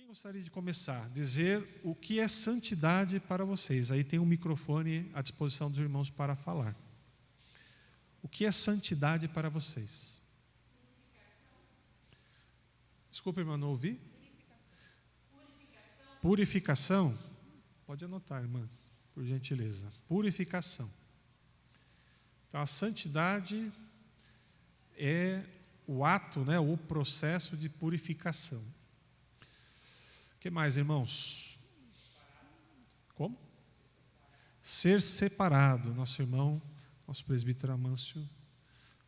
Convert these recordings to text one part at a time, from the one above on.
Quem gostaria de começar? Dizer o que é santidade para vocês. Aí tem um microfone à disposição dos irmãos para falar. O que é santidade para vocês? Desculpa, irmã, não ouvi? Purificação? Pode anotar, irmã, por gentileza. Purificação. Então, a santidade é o ato, né, o processo de purificação. O que mais, irmãos? Como? Ser separado. Nosso irmão, nosso presbítero Amâncio,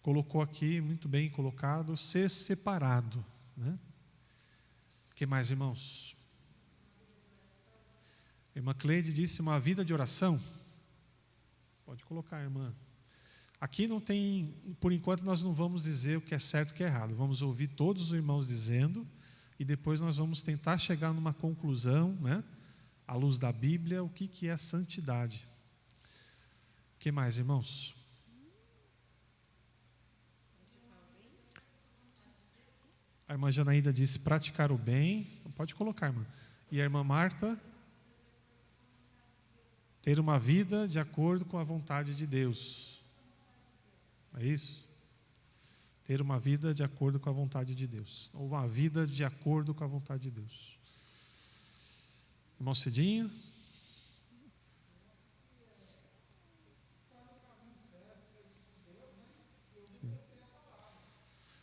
colocou aqui, muito bem colocado, ser separado, né? O que mais, irmãos? A irmã Cleide disse uma vida de oração. Pode colocar, irmã. Aqui não tem, por enquanto nós não vamos dizer o que é certo e o que é errado. Vamos ouvir todos os irmãos dizendo e depois nós vamos tentar chegar numa conclusão, né? À luz da Bíblia, o que é santidade. O que mais, irmãos? A irmã Janaída disse praticar o bem. Então pode colocar, irmã. E a irmã Marta? Ter uma vida de acordo com a vontade de Deus. É isso? Ter uma vida de acordo com a vontade de Deus. Ou uma vida de acordo com a vontade de Deus. Irmão Cidinho? Sim.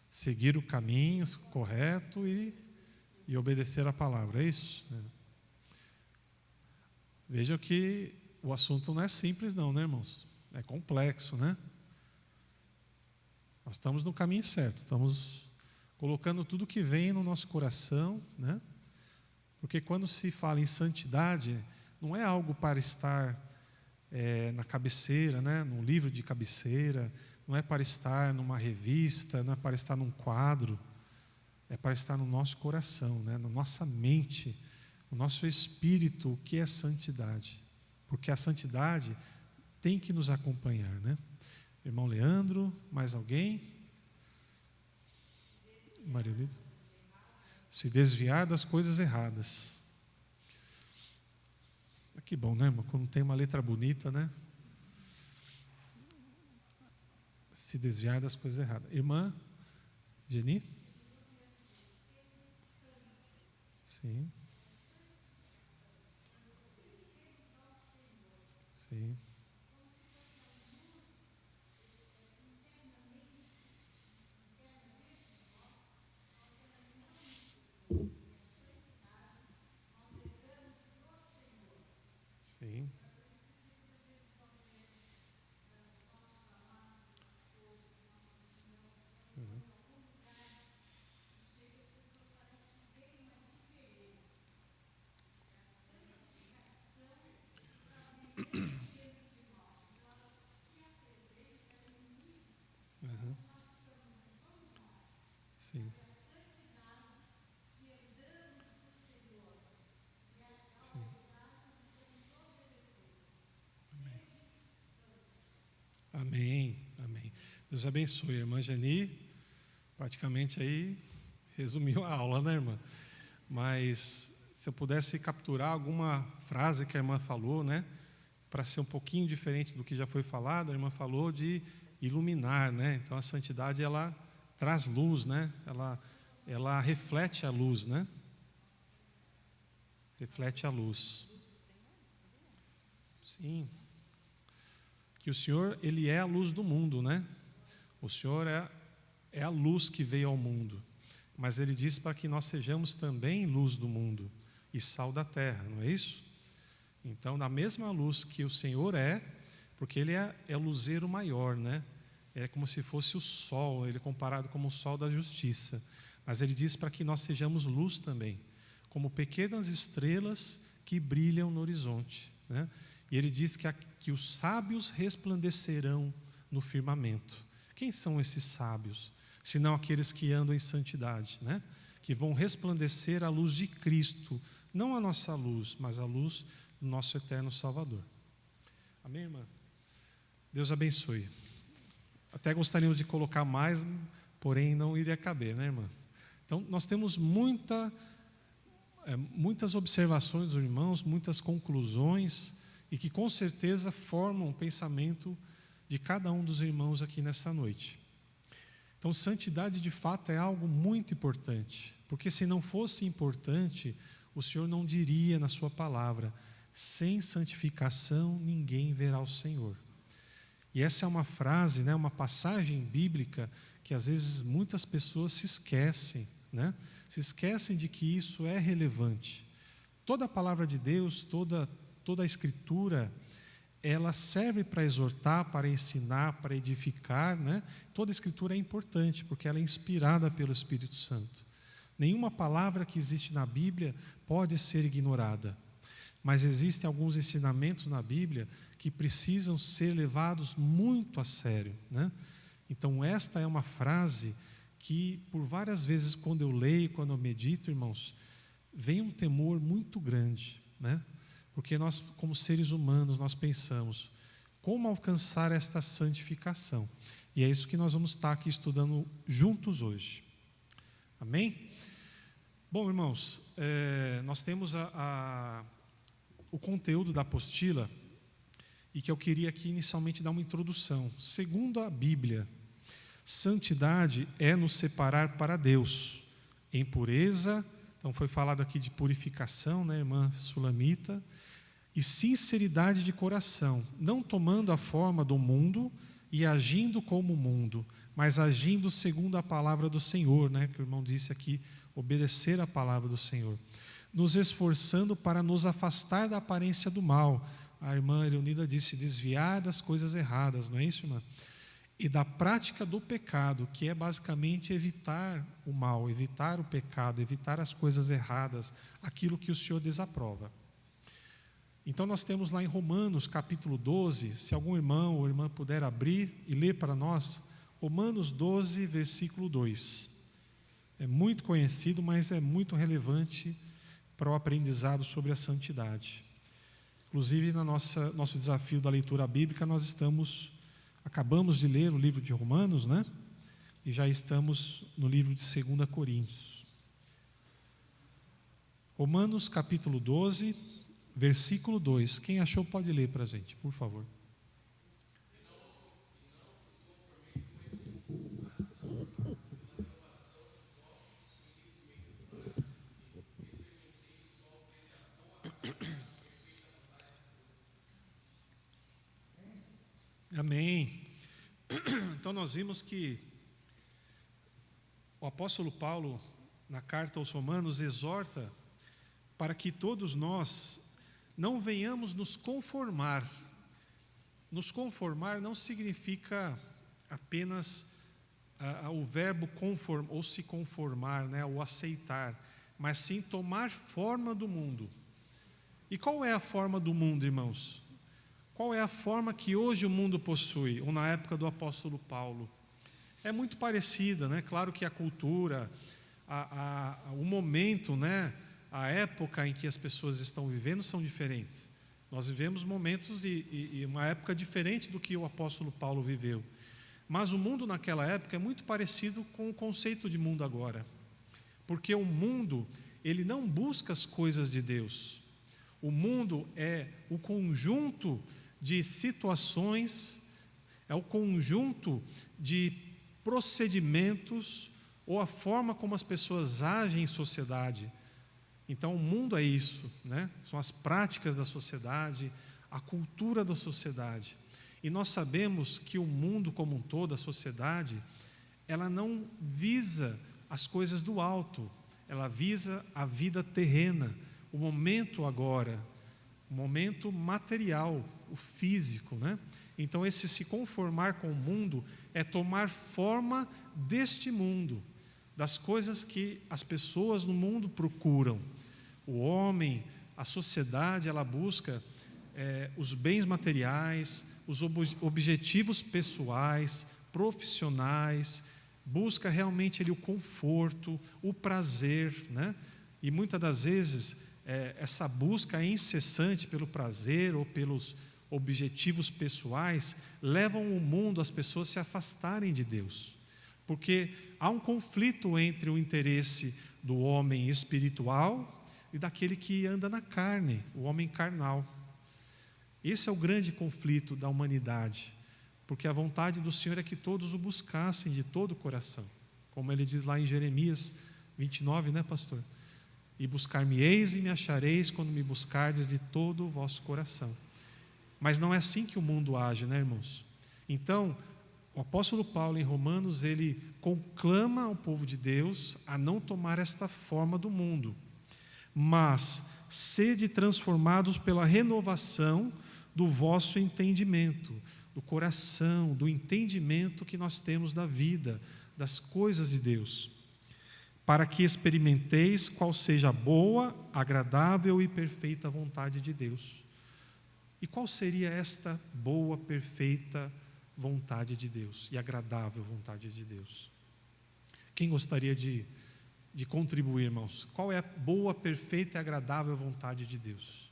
Seguir o caminho correto e obedecer a palavra, é isso? É. Vejam que o assunto não é simples não, né, irmãos? É complexo, né? Nós estamos no caminho certo, estamos colocando tudo que vem no nosso coração, né? Porque quando se fala em santidade, não é algo para estar na cabeceira, né? Num livro de cabeceira, não é para estar numa revista, não é para estar num quadro, é para estar no nosso coração, né? Na nossa mente, no nosso espírito, o que é santidade. Porque a santidade tem que nos acompanhar, né? Irmão Leandro, mais alguém? Mariolito? Se desviar das coisas erradas. Que bom, né, irmão? Quando tem uma letra bonita, né? Se desviar das coisas erradas. Irmã Geni? Sim. Sim. Sim. Uhum. Uhum. Sim. Sim. Amém. Amém. Deus abençoe. A irmã Geni, praticamente aí resumiu a aula, né, irmã? Mas se eu pudesse capturar alguma frase que a irmã falou, né? Para ser um pouquinho diferente do que já foi falado, a irmã falou de iluminar, né? Então a santidade ela traz luz, né? Ela reflete a luz, né? Reflete a luz. Sim. Que o Senhor, Ele é a luz do mundo, né? O Senhor é a luz que veio ao mundo. Mas Ele diz para que nós sejamos também luz do mundo e sal da terra, não é isso? Então, na mesma luz que o Senhor porque Ele é o luzeiro maior, né? É como se fosse o sol, Ele é comparado como o sol da justiça. Mas Ele diz para que nós sejamos luz também, como pequenas estrelas que brilham no horizonte, né? E Ele diz que os sábios resplandecerão no firmamento. Quem são esses sábios? Senão aqueles que andam em santidade, né? Que vão resplandecer a luz de Cristo, não a nossa luz, mas a luz do nosso eterno Salvador. Amém, irmã? Deus abençoe. Até gostaríamos de colocar mais, porém não iria caber, né, irmã? Então, nós temos muita muitas observações dos irmãos, muitas conclusões, e que com certeza formam o pensamento de cada um dos irmãos aqui nessa noite. Então, santidade de fato é algo muito importante, porque se não fosse importante, o Senhor não diria na sua palavra: sem santificação ninguém verá o Senhor. E essa é uma frase, né, uma passagem bíblica que às vezes muitas pessoas se esquecem, né? Se esquecem de que isso é relevante. Toda a palavra de Deus, toda a Escritura, ela serve para exortar, para ensinar, para edificar, né? Toda a Escritura é importante, porque ela é inspirada pelo Espírito Santo. Nenhuma palavra que existe na Bíblia pode ser ignorada. Mas existem alguns ensinamentos na Bíblia que precisam ser levados muito a sério, né? Então, esta é uma frase que, por várias vezes, quando eu leio, quando eu medito, irmãos, vem um temor muito grande, né? Porque nós, como seres humanos, nós pensamos, como alcançar esta santificação? E é isso que nós vamos estar aqui estudando juntos hoje. Amém? Bom, irmãos, nós temos o conteúdo da apostila, e que eu queria aqui inicialmente dar uma introdução. Segundo a Bíblia, santidade é nos separar para Deus, em pureza. Então foi falado aqui de purificação, né, irmã Sulamita, e sinceridade de coração, não tomando a forma do mundo e agindo como o mundo, mas agindo segundo a palavra do Senhor, né, que o irmão disse aqui, obedecer a palavra do Senhor, nos esforçando para nos afastar da aparência do mal. A irmã Eleonida disse, desviar das coisas erradas, não é isso, irmã? E da prática do pecado, que é basicamente evitar o mal, evitar o pecado, evitar as coisas erradas, aquilo que o Senhor desaprova. Então nós temos lá em Romanos capítulo 12, se algum irmão ou irmã puder abrir e ler para nós, Romanos 12, versículo 2. É muito conhecido, mas é muito relevante para o aprendizado sobre a santidade. Inclusive, no nosso desafio da leitura bíblica, nós acabamos de ler o livro de Romanos, né? E já estamos no livro de 2 Coríntios. Romanos capítulo 12, versículo 2. Quem achou pode ler para a gente, por favor. Amém. Então nós vimos que o apóstolo Paulo, na carta aos Romanos, exorta para que todos nós não venhamos nos conformar. Nos conformar não significa apenas o verbo conformar, ou se conformar, né, ou aceitar, mas sim tomar forma do mundo. E qual é a forma do mundo, irmãos? Qual é a forma que hoje o mundo possui, ou na época do apóstolo Paulo? É muito parecida, né? Claro que a cultura, o momento, né? A época em que as pessoas estão vivendo são diferentes. Nós vivemos momentos e uma época diferente do que o apóstolo Paulo viveu. Mas o mundo naquela época é muito parecido com o conceito de mundo agora. Porque o mundo, ele não busca as coisas de Deus. O mundo é o conjunto de situações, é o conjunto de procedimentos ou a forma como as pessoas agem em sociedade. Então o mundo é isso, né? São as práticas da sociedade, a cultura da sociedade. E nós sabemos que o mundo como um todo, a sociedade, ela não visa as coisas do alto, ela visa a vida terrena, o momento agora, o momento material, o físico, né? Então esse se conformar com o mundo é tomar forma deste mundo, das coisas que as pessoas no mundo procuram. O homem, a sociedade, ela busca os bens materiais, os objetivos pessoais, profissionais, busca realmente o conforto, o prazer, né? E muitas das vezes essa busca incessante pelo prazer ou pelos objetivos pessoais levam o mundo, as pessoas se afastarem de Deus, porque há um conflito entre o interesse do homem espiritual e daquele que anda na carne, o homem carnal. Esse é o grande conflito da humanidade, porque a vontade do Senhor é que todos o buscassem de todo o coração, como ele diz lá em Jeremias 29, né, pastor? E buscar-me-eis e me achareis quando me buscardes de todo o vosso coração. Mas não é assim que o mundo age, né, irmãos? Então, o apóstolo Paulo, em Romanos, ele conclama ao povo de Deus a não tomar esta forma do mundo, mas sede transformados pela renovação do vosso entendimento, do coração, do entendimento que nós temos da vida, das coisas de Deus, para que experimenteis qual seja a boa, agradável e perfeita vontade de Deus. E qual seria esta boa, perfeita vontade de Deus e agradável vontade de Deus? Quem gostaria de contribuir, irmãos? Qual é a boa, perfeita e agradável vontade de Deus?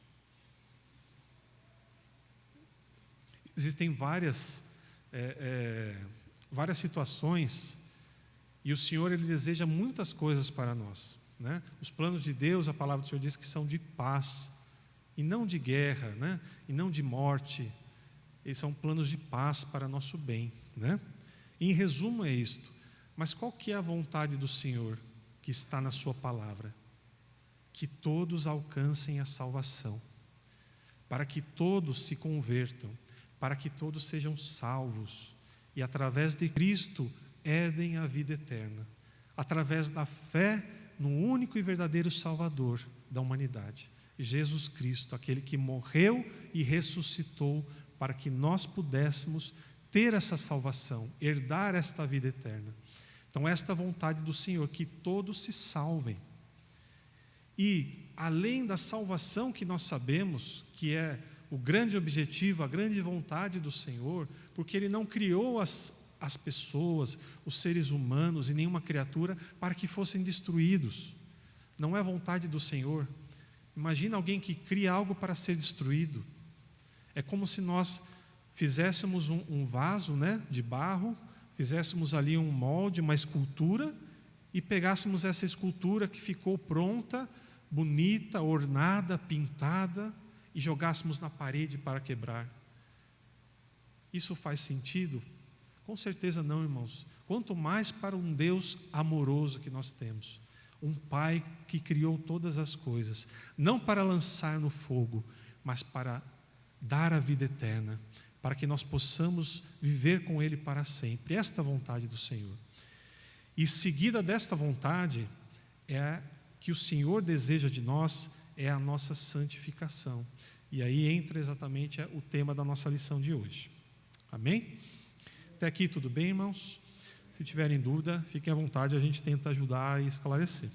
Existem várias situações, e o Senhor, ele deseja muitas coisas para nós, né? Os planos de Deus, a palavra do Senhor diz que são de paz, e não de guerra, né? E não de morte. Eles são planos de paz para nosso bem, né? E, em resumo, é isto. Mas qual que é a vontade do Senhor que está na sua palavra? Que todos alcancem a salvação, para que todos se convertam, para que todos sejam salvos e através de Cristo herdem a vida eterna, através da fé no único e verdadeiro Salvador da humanidade, Jesus Cristo, aquele que morreu e ressuscitou para que nós pudéssemos ter essa salvação, herdar esta vida eterna. Então, esta é a vontade do Senhor, que todos se salvem. E, além da salvação que nós sabemos, que é o grande objetivo, a grande vontade do Senhor, porque Ele não criou as pessoas, os seres humanos e nenhuma criatura para que fossem destruídos. Não é a vontade do Senhor. Imagina alguém que cria algo para ser destruído. É como se nós fizéssemos um vaso, né, de barro, fizéssemos ali um molde, uma escultura, e pegássemos essa escultura que ficou pronta, bonita, ornada, pintada, e jogássemos na parede para quebrar. Isso faz sentido? Com certeza não, irmãos. Quanto mais para um Deus amoroso que nós temos, um Pai que criou todas as coisas, não para lançar no fogo, mas para dar a vida eterna, para que nós possamos viver com Ele para sempre. Esta é a vontade do Senhor. E seguida desta vontade, é que o Senhor deseja de nós, é a nossa santificação. E aí entra exatamente o tema da nossa lição de hoje. Amém? Até aqui tudo bem, irmãos? Se tiverem dúvida, fiquem à vontade, a gente tenta ajudar e esclarecer.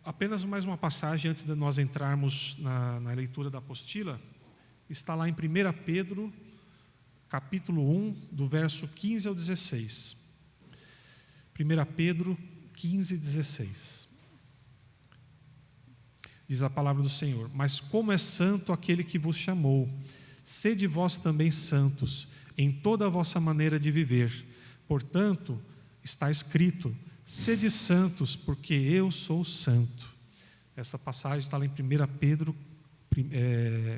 Apenas mais uma passagem antes de nós entrarmos na leitura da apostila. Está lá em 1 Pedro, capítulo 1, do verso 15 ao 16. 1 Pedro 15, 16. Diz a palavra do Senhor: mas como é santo aquele que vos chamou, sede vós também santos em toda a vossa maneira de viver. Portanto, está escrito: sede santos, porque eu sou santo. Essa passagem está lá em 1 Pedro,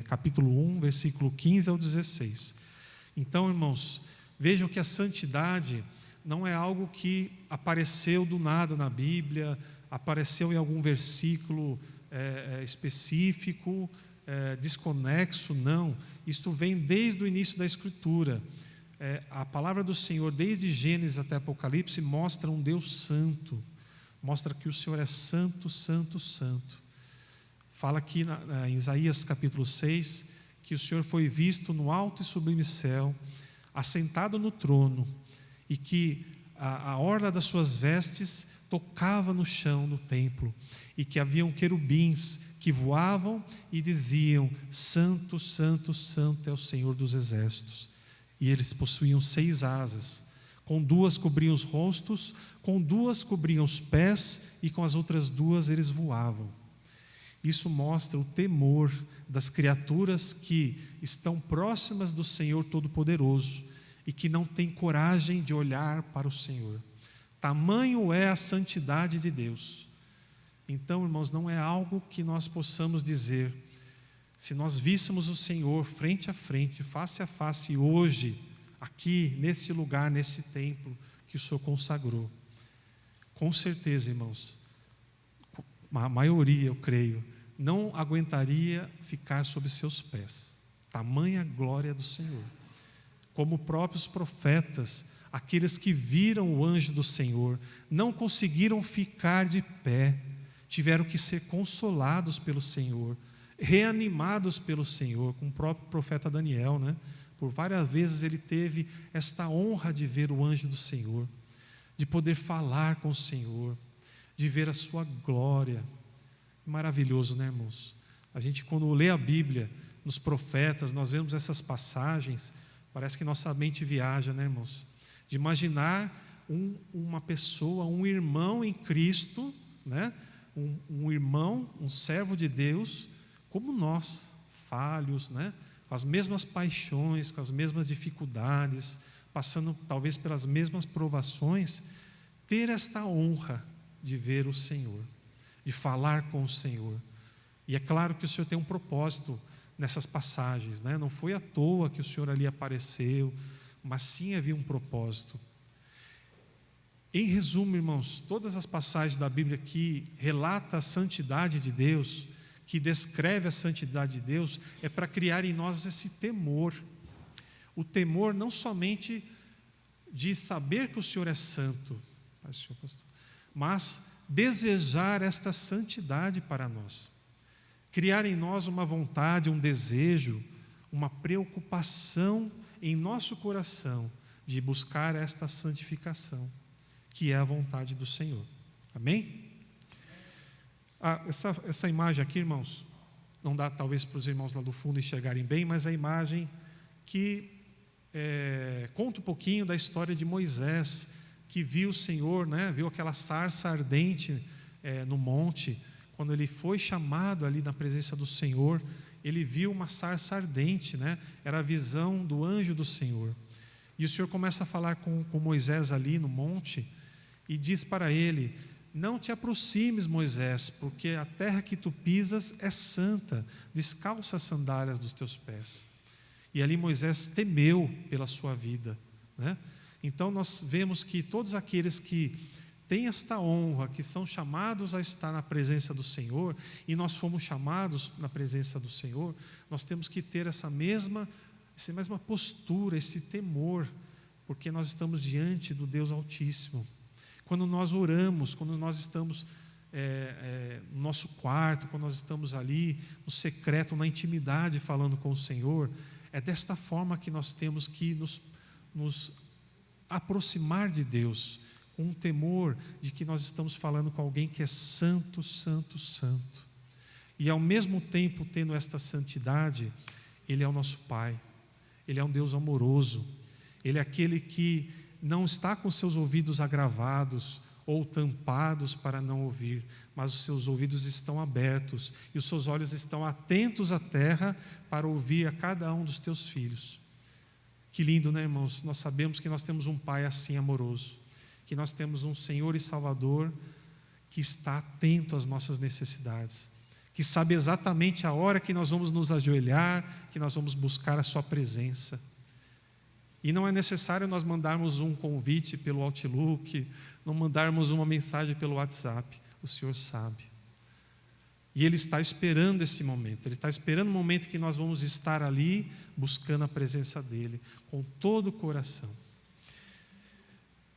capítulo 1, versículo 15 ao 16. Então, irmãos, vejam que a santidade não é algo que apareceu do nada na Bíblia, apareceu em algum versículo específico, desconexo, não. Isto vem desde o início da Escritura. A palavra do Senhor, desde Gênesis até Apocalipse, mostra um Deus santo, mostra que o Senhor é santo, santo, santo. Fala aqui em Isaías capítulo 6, que o Senhor foi visto no alto e sublime céu, assentado no trono, e que a orla das suas vestes tocava no chão do templo, e que haviam querubins que voavam e diziam: santo, santo, santo é o Senhor dos exércitos. E eles possuíam 6 asas, com 2 cobriam os rostos, com 2 cobriam os pés, e com as outras 2 eles voavam. Isso mostra o temor das criaturas que estão próximas do Senhor Todo-Poderoso e que não têm coragem de olhar para o Senhor. Tamanho é a santidade de Deus. Então, irmãos, não é algo que nós possamos dizer. Se nós víssemos o Senhor frente a frente, face a face, hoje, aqui, neste lugar, neste templo que o Senhor consagrou, com certeza, irmãos, a maioria, eu creio, não aguentaria ficar sob seus pés. Tamanha glória do Senhor. Como próprios profetas, aqueles que viram o anjo do Senhor, não conseguiram ficar de pé, tiveram que ser consolados pelo Senhor, reanimados pelo Senhor, como o próprio profeta Daniel, né? Por várias vezes ele teve esta honra de ver o anjo do Senhor, de poder falar com o Senhor, de ver a sua glória. Maravilhoso, né, irmãos? A gente, quando lê a Bíblia, nos profetas, nós vemos essas passagens, parece que nossa mente viaja, né, irmãos? De imaginar uma pessoa, um irmão em Cristo, né? Um irmão, um servo de Deus, como nós, falhos, né? Com as mesmas paixões, com as mesmas dificuldades, passando talvez pelas mesmas provações, ter esta honra de ver o Senhor, de falar com o Senhor. E é claro que o Senhor tem um propósito nessas passagens, né? Não foi à toa que o Senhor ali apareceu, mas sim havia um propósito. Em resumo, irmãos, todas as passagens da Bíblia que relata a santidade de Deus, que descreve a santidade de Deus, é para criar em nós esse temor. O temor não somente de saber que o Senhor é santo, mas desejar esta santidade para nós. Criar em nós uma vontade, um desejo, uma preocupação em nosso coração de buscar esta santificação, que é a vontade do Senhor. Amém? Essa imagem aqui, irmãos, não dá talvez para os irmãos lá do fundo enxergarem bem, mas a imagem que conta um pouquinho da história de Moisés, que viu o Senhor, né, viu aquela sarça ardente no monte. Quando ele foi chamado ali na presença do Senhor, ele viu uma sarça ardente, né? Era a visão do anjo do Senhor. E o Senhor começa a falar com Moisés ali no monte e diz para ele: não te aproximes, Moisés, porque a terra que tu pisas é santa, descalça as sandálias dos teus pés. E ali Moisés temeu pela sua vida, né? Então nós vemos que todos aqueles que têm esta honra, que são chamados a estar na presença do Senhor, e nós fomos chamados na presença do Senhor, nós temos que ter essa mesma postura, esse temor, porque nós estamos diante do Deus Altíssimo. Quando nós oramos, quando nós estamos no nosso quarto, quando nós estamos ali no secreto, na intimidade, falando com o Senhor, é desta forma que nós temos que nos aproximar de Deus, com um temor de que nós estamos falando com alguém que é santo, santo, santo. E ao mesmo tempo, tendo esta santidade, Ele é o nosso Pai, Ele é um Deus amoroso, Ele é aquele que não está com seus ouvidos agravados ou tampados para não ouvir, mas os seus ouvidos estão abertos e os seus olhos estão atentos à terra para ouvir a cada um dos teus filhos. Que lindo, né, irmãos? Nós sabemos que nós temos um Pai assim amoroso, que nós temos um Senhor e Salvador que está atento às nossas necessidades, que sabe exatamente a hora que nós vamos nos ajoelhar, que nós vamos buscar a sua presença. E não é necessário nós mandarmos um convite pelo Outlook, não mandarmos uma mensagem pelo WhatsApp. O Senhor sabe. E Ele está esperando esse momento. Ele está esperando o momento que nós vamos estar ali buscando a presença dEle com todo o coração.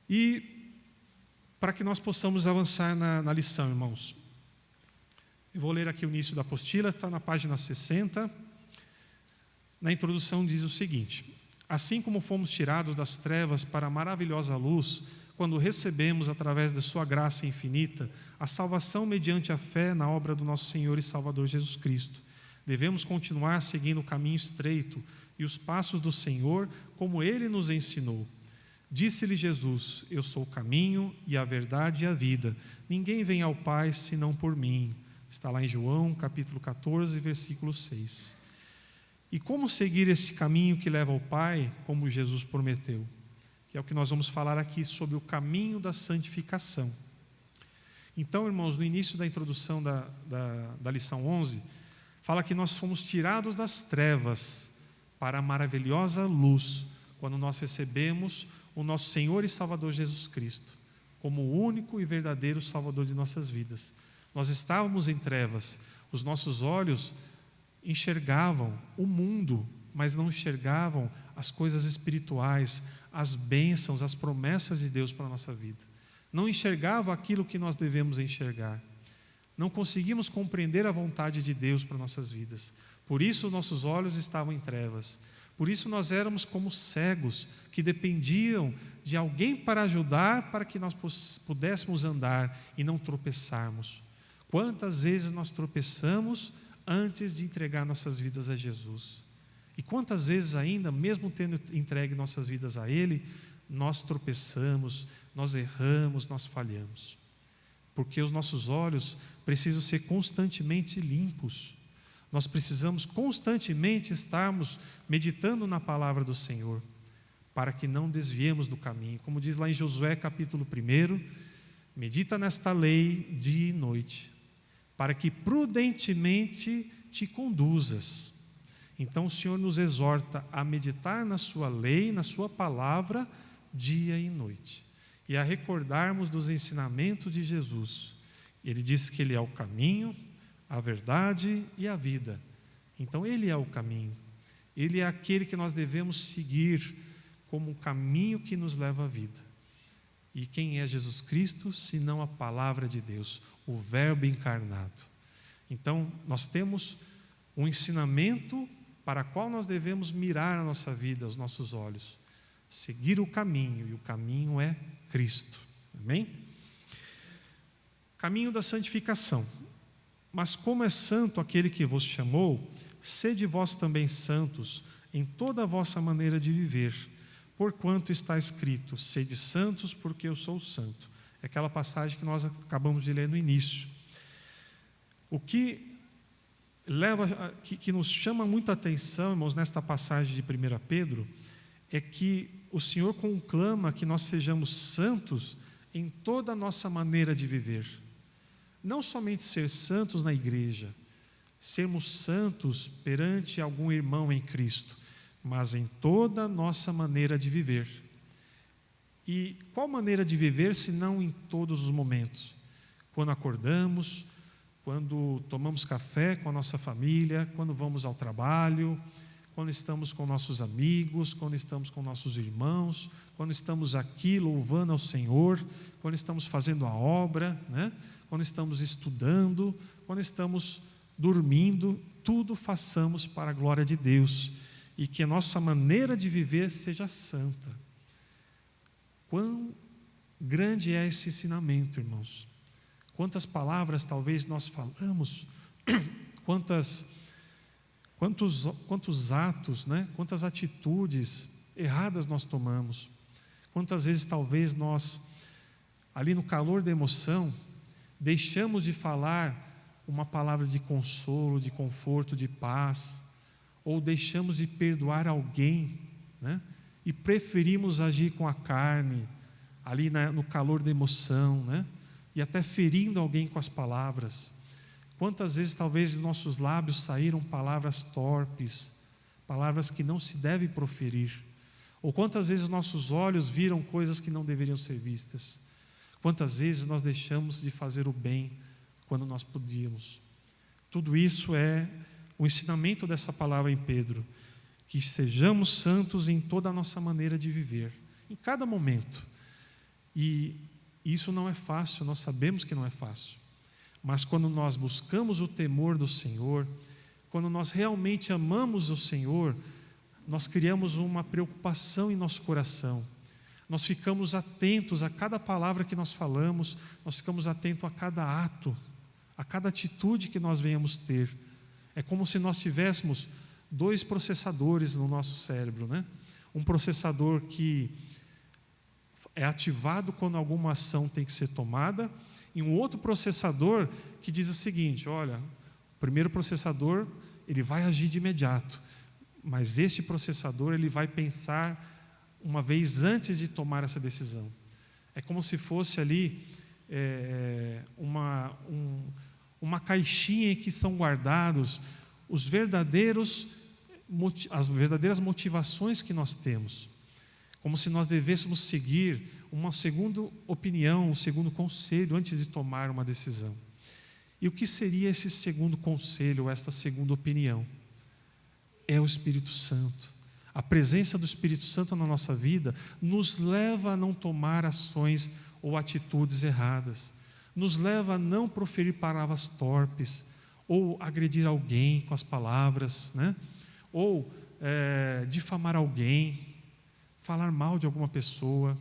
E para que nós possamos avançar na lição, irmãos, eu vou ler aqui o início da apostila, está na página 60. Na introdução diz o seguinte: assim como fomos tirados das trevas para a maravilhosa luz, quando recebemos, através da sua graça infinita, a salvação mediante a fé na obra do nosso Senhor e Salvador Jesus Cristo, devemos continuar seguindo o caminho estreito e os passos do Senhor, como Ele nos ensinou. Disse-lhe Jesus: eu sou o caminho e a verdade e a vida. Ninguém vem ao Pai senão por mim. Está lá em João, capítulo 14, versículo 6. E como seguir este caminho que leva ao Pai, como Jesus prometeu? Que é o que nós vamos falar aqui sobre o caminho da santificação. Então, irmãos, no início da introdução da lição 11, fala que nós fomos tirados das trevas para a maravilhosa luz, quando nós recebemos o nosso Senhor e Salvador Jesus Cristo, como o único e verdadeiro Salvador de nossas vidas. Nós estávamos em trevas, os nossos olhos enxergavam o mundo, mas não enxergavam as coisas espirituais, as bênçãos, as promessas de Deus para a nossa vida. Não enxergavam aquilo que nós devemos enxergar. Não conseguimos compreender a vontade de Deus para nossas vidas. Por isso nossos olhos estavam em trevas. Por isso nós éramos como cegos, que dependiam de alguém para ajudar, para que nós pudéssemos andar e não tropeçarmos. Quantas vezes nós tropeçamos antes de entregar nossas vidas a Jesus? E quantas vezes ainda, mesmo tendo entregue nossas vidas a Ele, nós tropeçamos, nós erramos, nós falhamos? Porque os nossos olhos precisam ser constantemente limpos. Nós precisamos constantemente estarmos meditando na palavra do Senhor, para que não desviemos do caminho. Como diz lá em Josué capítulo 1, medita nesta lei dia e noite, para que prudentemente te conduzas. Então o Senhor nos exorta a meditar na sua lei, na sua palavra, dia e noite, e a recordarmos dos ensinamentos de Jesus. Ele diz que Ele é o caminho, a verdade e a vida. Então Ele é o caminho, Ele é aquele que nós devemos seguir como um caminho que nos leva à vida. E quem é Jesus Cristo, senão a palavra de Deus, o Verbo encarnado? Então nós temos um ensinamento para o qual nós devemos mirar a nossa vida, os nossos olhos, seguir o caminho, e o caminho é Cristo. Amém? Caminho da santificação. Mas como é santo aquele que vos chamou, sede vós também santos em toda a vossa maneira de viver, porquanto está escrito: sede santos, porque eu sou santo. É aquela passagem que nós acabamos de ler no início. O que nos chama muita atenção, irmãos, nesta passagem de 1 Pedro, é que o Senhor conclama que nós sejamos santos em toda a nossa maneira de viver. Não somente ser santos na igreja, sermos santos perante algum irmão em Cristo, mas em toda a nossa maneira de viver. E qual maneira de viver, se não em todos os momentos? Quando acordamos, quando tomamos café com a nossa família, quando vamos ao trabalho, quando estamos com nossos amigos, quando estamos com nossos irmãos, quando estamos aqui louvando ao Senhor, quando estamos fazendo a obra, né? Quando estamos estudando, quando estamos dormindo, tudo façamos para a glória de Deus, e que a nossa maneira de viver seja santa. Quão grande é esse ensinamento, irmãos? Quantas palavras talvez nós falamos, quantos atos, né? Quantas atitudes erradas nós tomamos, quantas vezes talvez nós, ali no calor da emoção, deixamos de falar uma palavra de consolo, de conforto, de paz, ou deixamos de perdoar alguém, né? E preferimos agir com a carne, ali no calor da emoção, né? E até ferindo alguém com as palavras. Quantas vezes talvez de nossos lábios saíram palavras torpes, palavras que não se devem proferir, ou quantas vezes nossos olhos viram coisas que não deveriam ser vistas. Quantas vezes nós deixamos de fazer o bem quando nós podíamos. Tudo isso é o ensinamento dessa palavra em Pedro, que sejamos santos em toda a nossa maneira de viver, em cada momento. E isso não é fácil, nós sabemos que não é fácil, mas quando nós buscamos o temor do Senhor, quando nós realmente amamos o Senhor, nós criamos uma preocupação em nosso coração. Nós ficamos atentos a cada palavra que nós falamos, nós ficamos atentos a cada ato, a cada atitude que nós venhamos ter. É como se nós tivéssemos 2 processadores no nosso cérebro, né? Um processador que é ativado quando alguma ação tem que ser tomada, e um outro processador que diz o seguinte: olha, o primeiro processador ele vai agir de imediato, mas este processador ele vai pensar uma vez antes de tomar essa decisão. É como se fosse ali uma caixinha em que são guardados as verdadeiras motivações que nós temos, como se nós devêssemos seguir uma segunda opinião, um segundo conselho antes de tomar uma decisão. E o que seria esse segundo conselho, ou esta segunda opinião? É o Espírito Santo. A presença do Espírito Santo na nossa vida nos leva a não tomar ações ou atitudes erradas, nos leva a não proferir palavras torpes, ou agredir alguém com as palavras, né? Ou difamar alguém, falar mal de alguma pessoa,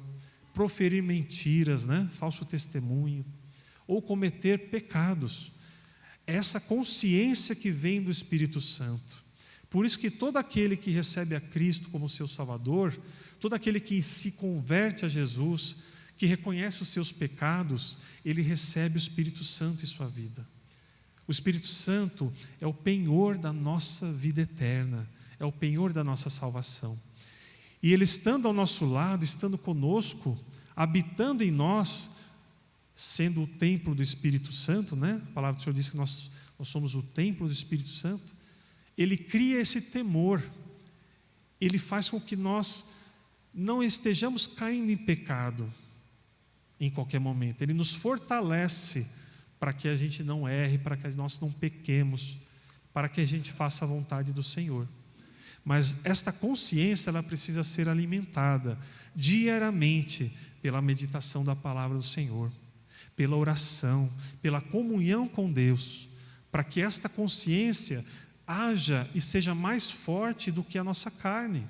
proferir mentiras, né? Falso testemunho, ou cometer pecados. Essa consciência que vem do Espírito Santo. Por isso que todo aquele que recebe a Cristo como seu Salvador, todo aquele que se converte a Jesus, que reconhece os seus pecados, ele recebe o Espírito Santo em sua vida. O Espírito Santo é o penhor da nossa vida eterna, é o penhor da nossa salvação. E ele estando ao nosso lado, estando conosco, habitando em nós, sendo o templo do Espírito Santo, né? A palavra do Senhor diz que nós somos o templo do Espírito Santo. Ele cria esse temor, ele faz com que nós não estejamos caindo em pecado em qualquer momento. Ele nos fortalece para que a gente não erre, para que nós não pequemos, para que a gente faça a vontade do Senhor. Mas esta consciência, ela precisa ser alimentada diariamente pela meditação da palavra do Senhor, pela oração, pela comunhão com Deus, para que esta consciência haja e seja mais forte do que a nossa carne.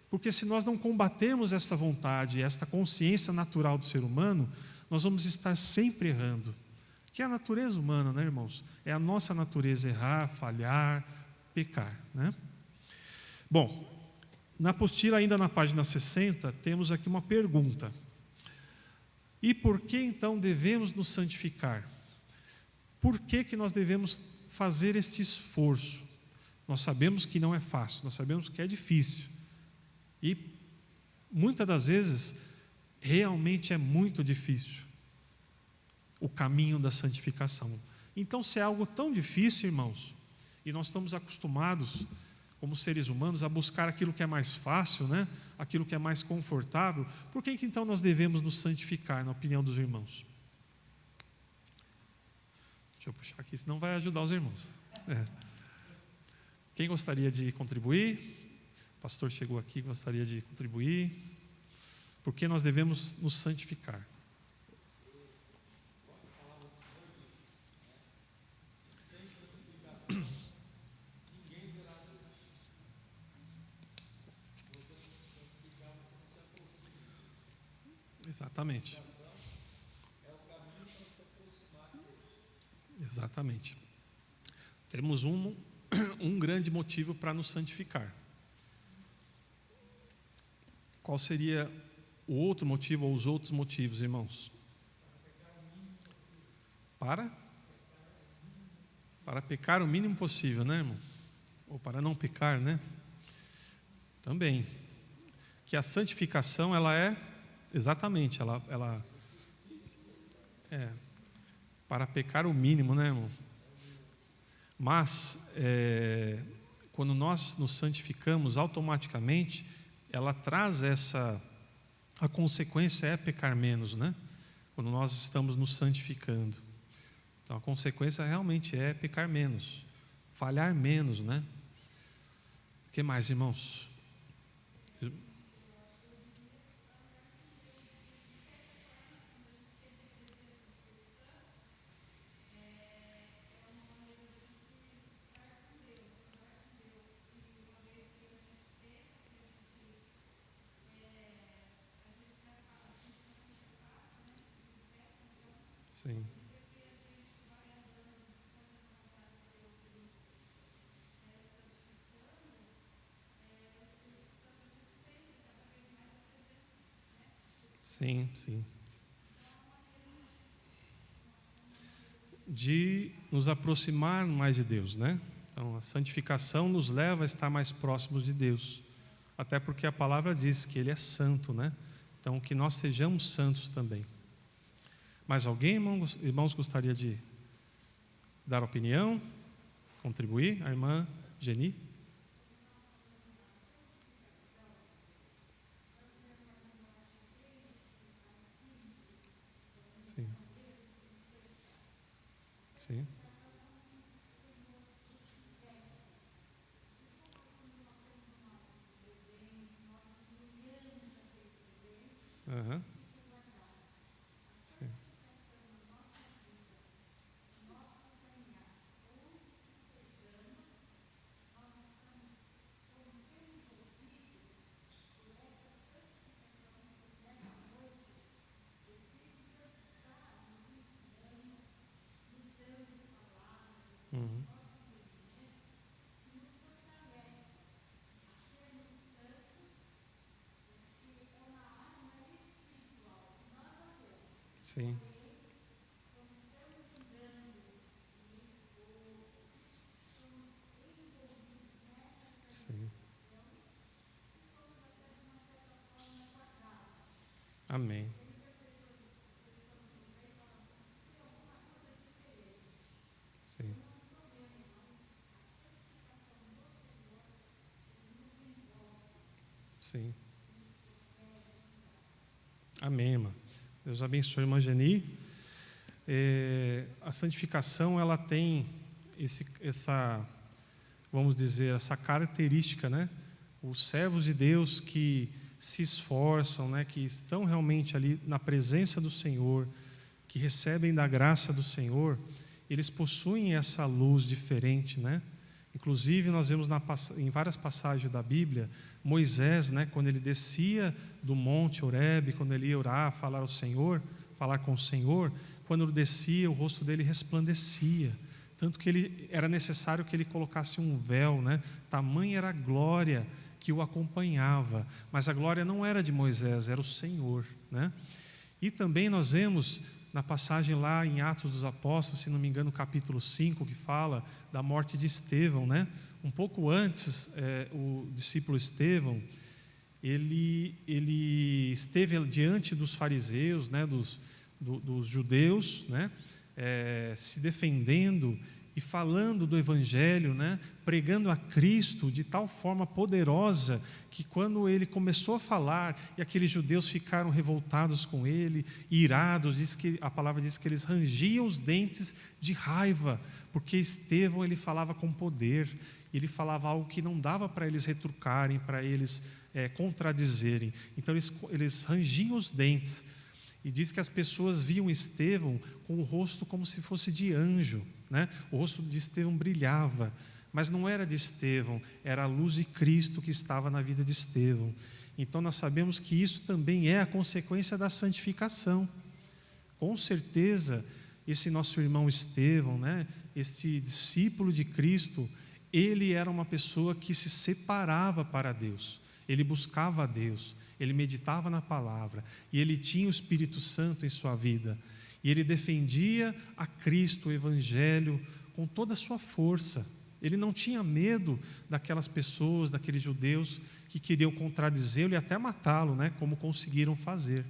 Porque se nós não combatermos essa vontade, esta consciência natural do ser humano, nós vamos estar sempre errando. Que é a natureza humana, né, irmãos? É a nossa natureza errar, falhar, pecar, né? Bom, na apostila, ainda na página 60, temos aqui uma pergunta. E por que então devemos nos santificar? Por que nós devemos fazer este esforço? Nós sabemos que não é fácil, nós sabemos que é difícil. E muitas das vezes, realmente é muito difícil o caminho da santificação. Então, se é algo tão difícil, irmãos, e nós estamos acostumados, como seres humanos, a buscar aquilo que é mais fácil, né? Aquilo que é mais confortável, por que então nós devemos nos santificar, na opinião dos irmãos? Deixa eu puxar aqui, senão vai ajudar os irmãos. Quem gostaria de contribuir? O pastor chegou aqui, gostaria de contribuir. Por que nós devemos nos santificar? Exatamente. Exatamente. Temos um grande motivo para nos santificar. Qual seria o outro motivo ou os outros motivos, irmãos? Para pecar o mínimo possível, né, irmão? Ou para não pecar, né? Também. Que a santificação, ela é, exatamente, ela é para pecar o mínimo, né, irmão? Mas, quando nós nos santificamos, automaticamente, ela traz a consequência é pecar menos, né? Quando nós estamos nos santificando. Então, a consequência realmente é pecar menos, falhar menos, né? O que mais, irmãos? Sim. Sim, sim. De nos aproximar mais de Deus, né? Então, a santificação nos leva a estar mais próximos de Deus. Até porque a palavra diz que Ele é santo, né? Então, que nós sejamos santos também. Mais alguém, irmãos, gostaria de dar opinião, contribuir? A irmã Geni? Sim. Sim. Aham. Sim. Uhum. Sim. Sim. Amém. Sim. Sim. Amém, irmã. Deus abençoe a irmã Geni. A santificação, ela tem essa, vamos dizer, essa característica, né? Os servos de Deus que se esforçam, né? Que estão realmente ali na presença do Senhor, que recebem da graça do Senhor, eles possuem essa luz diferente, né? Inclusive, nós vemos em várias passagens da Bíblia, Moisés, né, quando ele descia do monte Horebe, quando ele ia orar, falar com o Senhor, quando ele descia, o rosto dele resplandecia, tanto que era necessário que ele colocasse um véu, né? Tamanha era a glória que o acompanhava, mas a glória não era de Moisés, era o Senhor, né? E também nós vemos na passagem lá em Atos dos Apóstolos, se não me engano, capítulo 5, que fala da morte de Estevão, né? Um pouco antes, o discípulo Estevão, ele esteve diante dos fariseus, né? dos judeus, né? Se defendendo e falando do Evangelho, né? Pregando a Cristo de tal forma poderosa que quando ele começou a falar e aqueles judeus ficaram revoltados com ele, irados, a palavra diz que eles rangiam os dentes de raiva, porque Estevão ele falava com poder, ele falava algo que não dava para eles retrucarem, para eles contradizerem, então eles rangiam os dentes. E diz que as pessoas viam Estevão com o rosto como se fosse de anjo, né? O rosto de Estevão brilhava, mas não era de Estevão, era a luz de Cristo que estava na vida de Estevão. Então nós sabemos que isso também é a consequência da santificação. Com certeza, esse nosso irmão Estevão, né? Este discípulo de Cristo, ele era uma pessoa que se separava para Deus, ele buscava a Deus, ele meditava na palavra, e ele tinha o Espírito Santo em sua vida, e ele defendia a Cristo, o Evangelho, com toda a sua força. Ele não tinha medo daquelas pessoas, daqueles judeus que queriam contradizê-lo e até matá-lo, né, como conseguiram fazer.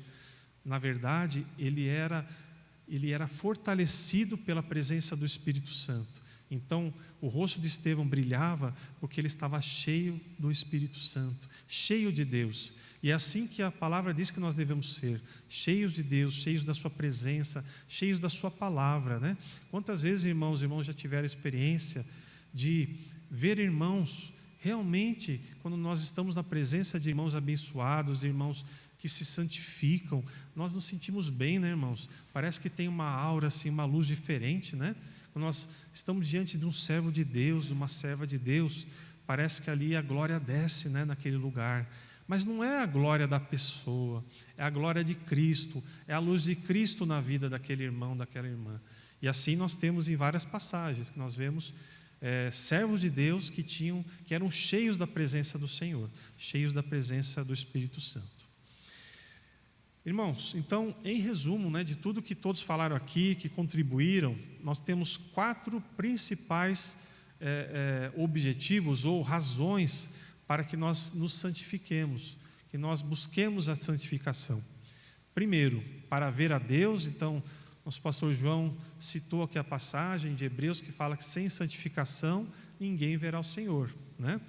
Na verdade, ele era fortalecido pela presença do Espírito Santo. Então, o rosto de Estevão brilhava porque ele estava cheio do Espírito Santo, cheio de Deus. E é assim que a palavra diz que nós devemos ser, cheios de Deus, cheios da sua presença, cheios da sua palavra, né? Quantas vezes, irmãos já tiveram experiência de ver irmãos, realmente, quando nós estamos na presença de irmãos abençoados, de irmãos que se santificam, nós nos sentimos bem, né, irmãos? Parece que tem uma aura, assim, uma luz diferente, né? Quando nós estamos diante de um servo de Deus, de uma serva de Deus, parece que ali a glória desce, né, naquele lugar. Mas não é a glória da pessoa, é a glória de Cristo, é a luz de Cristo na vida daquele irmão, daquela irmã. E assim nós temos em várias passagens, que nós vemos servos de Deus que eram cheios da presença do Senhor, cheios da presença do Espírito Santo. Irmãos, então, em resumo, né, de tudo que todos falaram aqui, que contribuíram, nós temos 4 principais objetivos ou razões para que nós nos santifiquemos, que nós busquemos a santificação. Primeiro, para ver a Deus, então, Nosso pastor João citou aqui a passagem de Hebreus que fala que sem santificação ninguém verá o Senhor, né?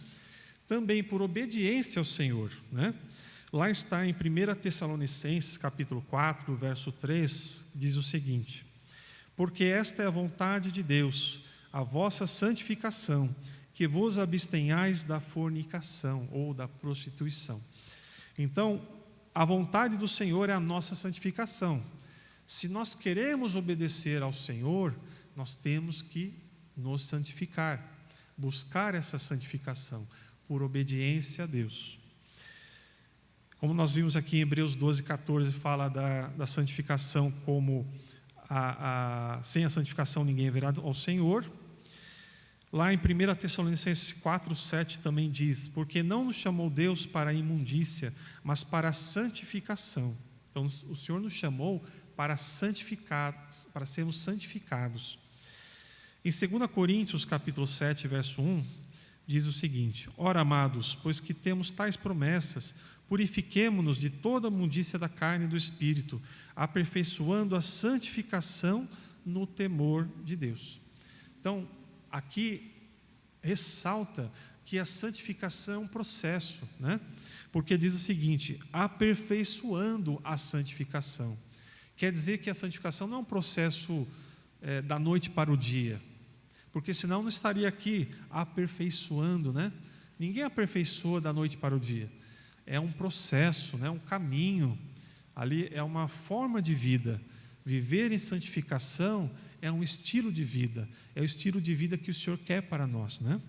Também por obediência ao Senhor, né? Lá está em 1 Tessalonicenses, capítulo 4, verso 3, diz o seguinte: porque esta é a vontade de Deus, a vossa santificação, que vos abstenhais da fornicação ou da prostituição. Então, a vontade do Senhor é a nossa santificação. Se nós queremos obedecer ao Senhor, nós temos que nos santificar, buscar essa santificação por obediência a Deus. Como nós vimos aqui em Hebreus 12, 14, fala da santificação como sem a santificação ninguém verá ao Senhor. Lá em 1 Tessalonicenses 4, 7 também diz: porque não nos chamou Deus para a imundícia, mas para a santificação. Então o Senhor nos chamou para sermos santificados. Em 2 Coríntios capítulo 7, verso 1, diz o seguinte: ora, amados, pois que temos tais promessas, purifiquemo-nos de toda a imundícia da carne e do espírito, aperfeiçoando a santificação no temor de Deus. Então, aqui ressalta que a santificação é um processo, né? Porque diz o seguinte: aperfeiçoando a santificação. Quer dizer que a santificação não é um processo da noite para o dia, porque senão não estaria aqui aperfeiçoando, né? Ninguém aperfeiçoa da noite para o dia. É um processo, né? Um caminho. Ali é uma forma de vida. Viver em santificação é um estilo de vida. É o estilo de vida que o Senhor quer para nós, né?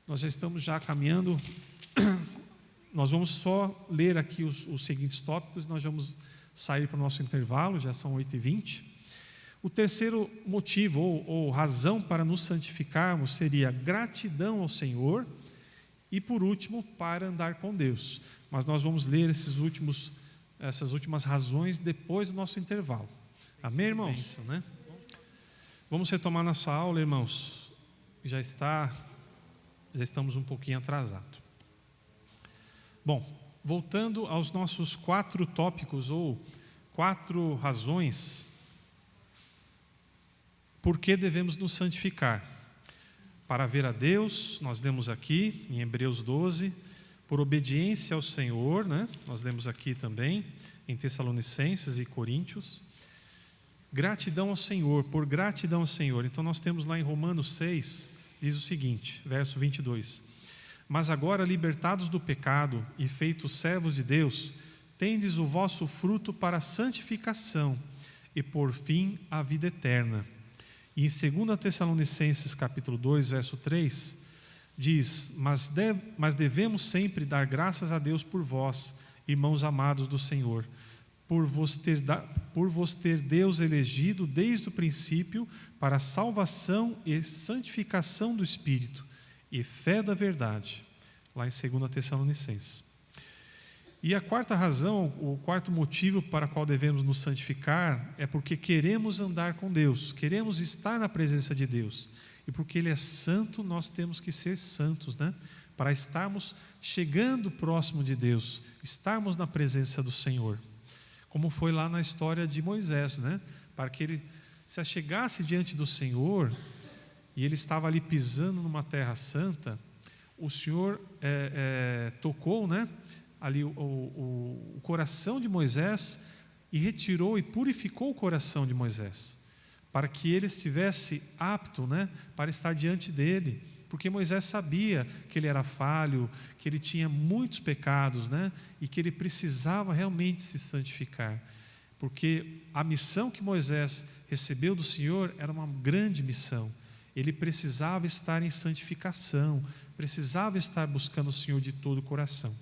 Nós já estamos caminhando. Nós vamos só ler aqui os seguintes tópicos. Nós vamos sair para o nosso intervalo, já são 8h20. O terceiro motivo ou razão para nos santificarmos seria gratidão ao Senhor. E por último, para andar com Deus. Mas nós vamos ler essas últimas razões depois do nosso intervalo. Amém, irmãos? Né? Vamos retomar nossa aula, irmãos. Já estamos um pouquinho atrasados. Bom, voltando aos nossos 4 tópicos ou 4 razões por que devemos nos santificar. Para ver a Deus, nós lemos aqui em Hebreus 12, por obediência ao Senhor, né? Nós lemos aqui também em Tessalonicenses e Coríntios. Gratidão ao Senhor, por gratidão ao Senhor. Então nós temos lá em Romanos 6, diz o seguinte, verso 22: mas agora, libertados do pecado e feitos servos de Deus, tendes o vosso fruto para a santificação e por fim a vida eterna. E em 2 Tessalonicenses capítulo 2, verso 3, diz: mas devemos sempre dar graças a Deus por vós, irmãos amados do Senhor, por vos ter Deus elegido desde o princípio para a salvação e santificação do Espírito e fé da verdade, lá em 2 Tessalonicenses. E a quarta razão, o quarto motivo para o qual devemos nos santificar é porque queremos andar com Deus, queremos estar na presença de Deus. E porque Ele é santo, nós temos que ser santos, né? Para estarmos chegando próximo de Deus, estarmos na presença do Senhor. Como foi lá na história de Moisés, né? Para que ele se achegasse diante do Senhor, e ele estava ali pisando numa terra santa, o Senhor tocou, né? Ali o coração de Moisés e retirou e purificou o coração de Moisés, para que ele estivesse apto, né, para estar diante dele, porque Moisés sabia que ele era falho, que ele tinha muitos pecados, né, e que ele precisava realmente se santificar, porque a missão que Moisés recebeu do Senhor era uma grande missão. Ele precisava estar em santificação, precisava estar buscando o Senhor de todo o coração.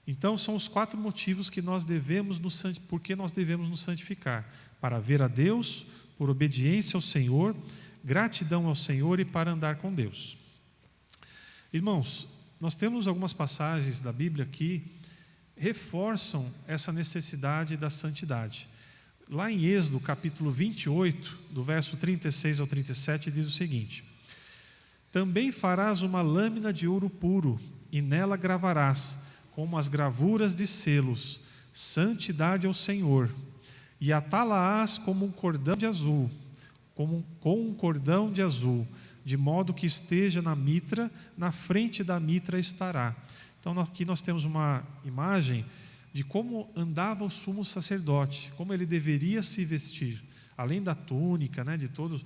Então são os 4 motivos que nós devemos porque nós devemos nos santificar: para ver a Deus, por obediência ao Senhor, gratidão ao Senhor e para andar com Deus. Irmãos, nós temos algumas passagens da Bíblia que reforçam essa necessidade da santidade. Lá em Êxodo, capítulo 28, do verso 36 ao 37, diz o seguinte: também farás uma lâmina de ouro puro, e nela gravarás, como as gravuras de selos, santidade ao Senhor. e atá-la-ás como um cordão de azul, com um cordão de azul, de modo que esteja na mitra, na frente da mitra estará. Então aqui nós temos uma imagem de como andava o sumo sacerdote, como ele deveria se vestir, além da túnica, né, de todos,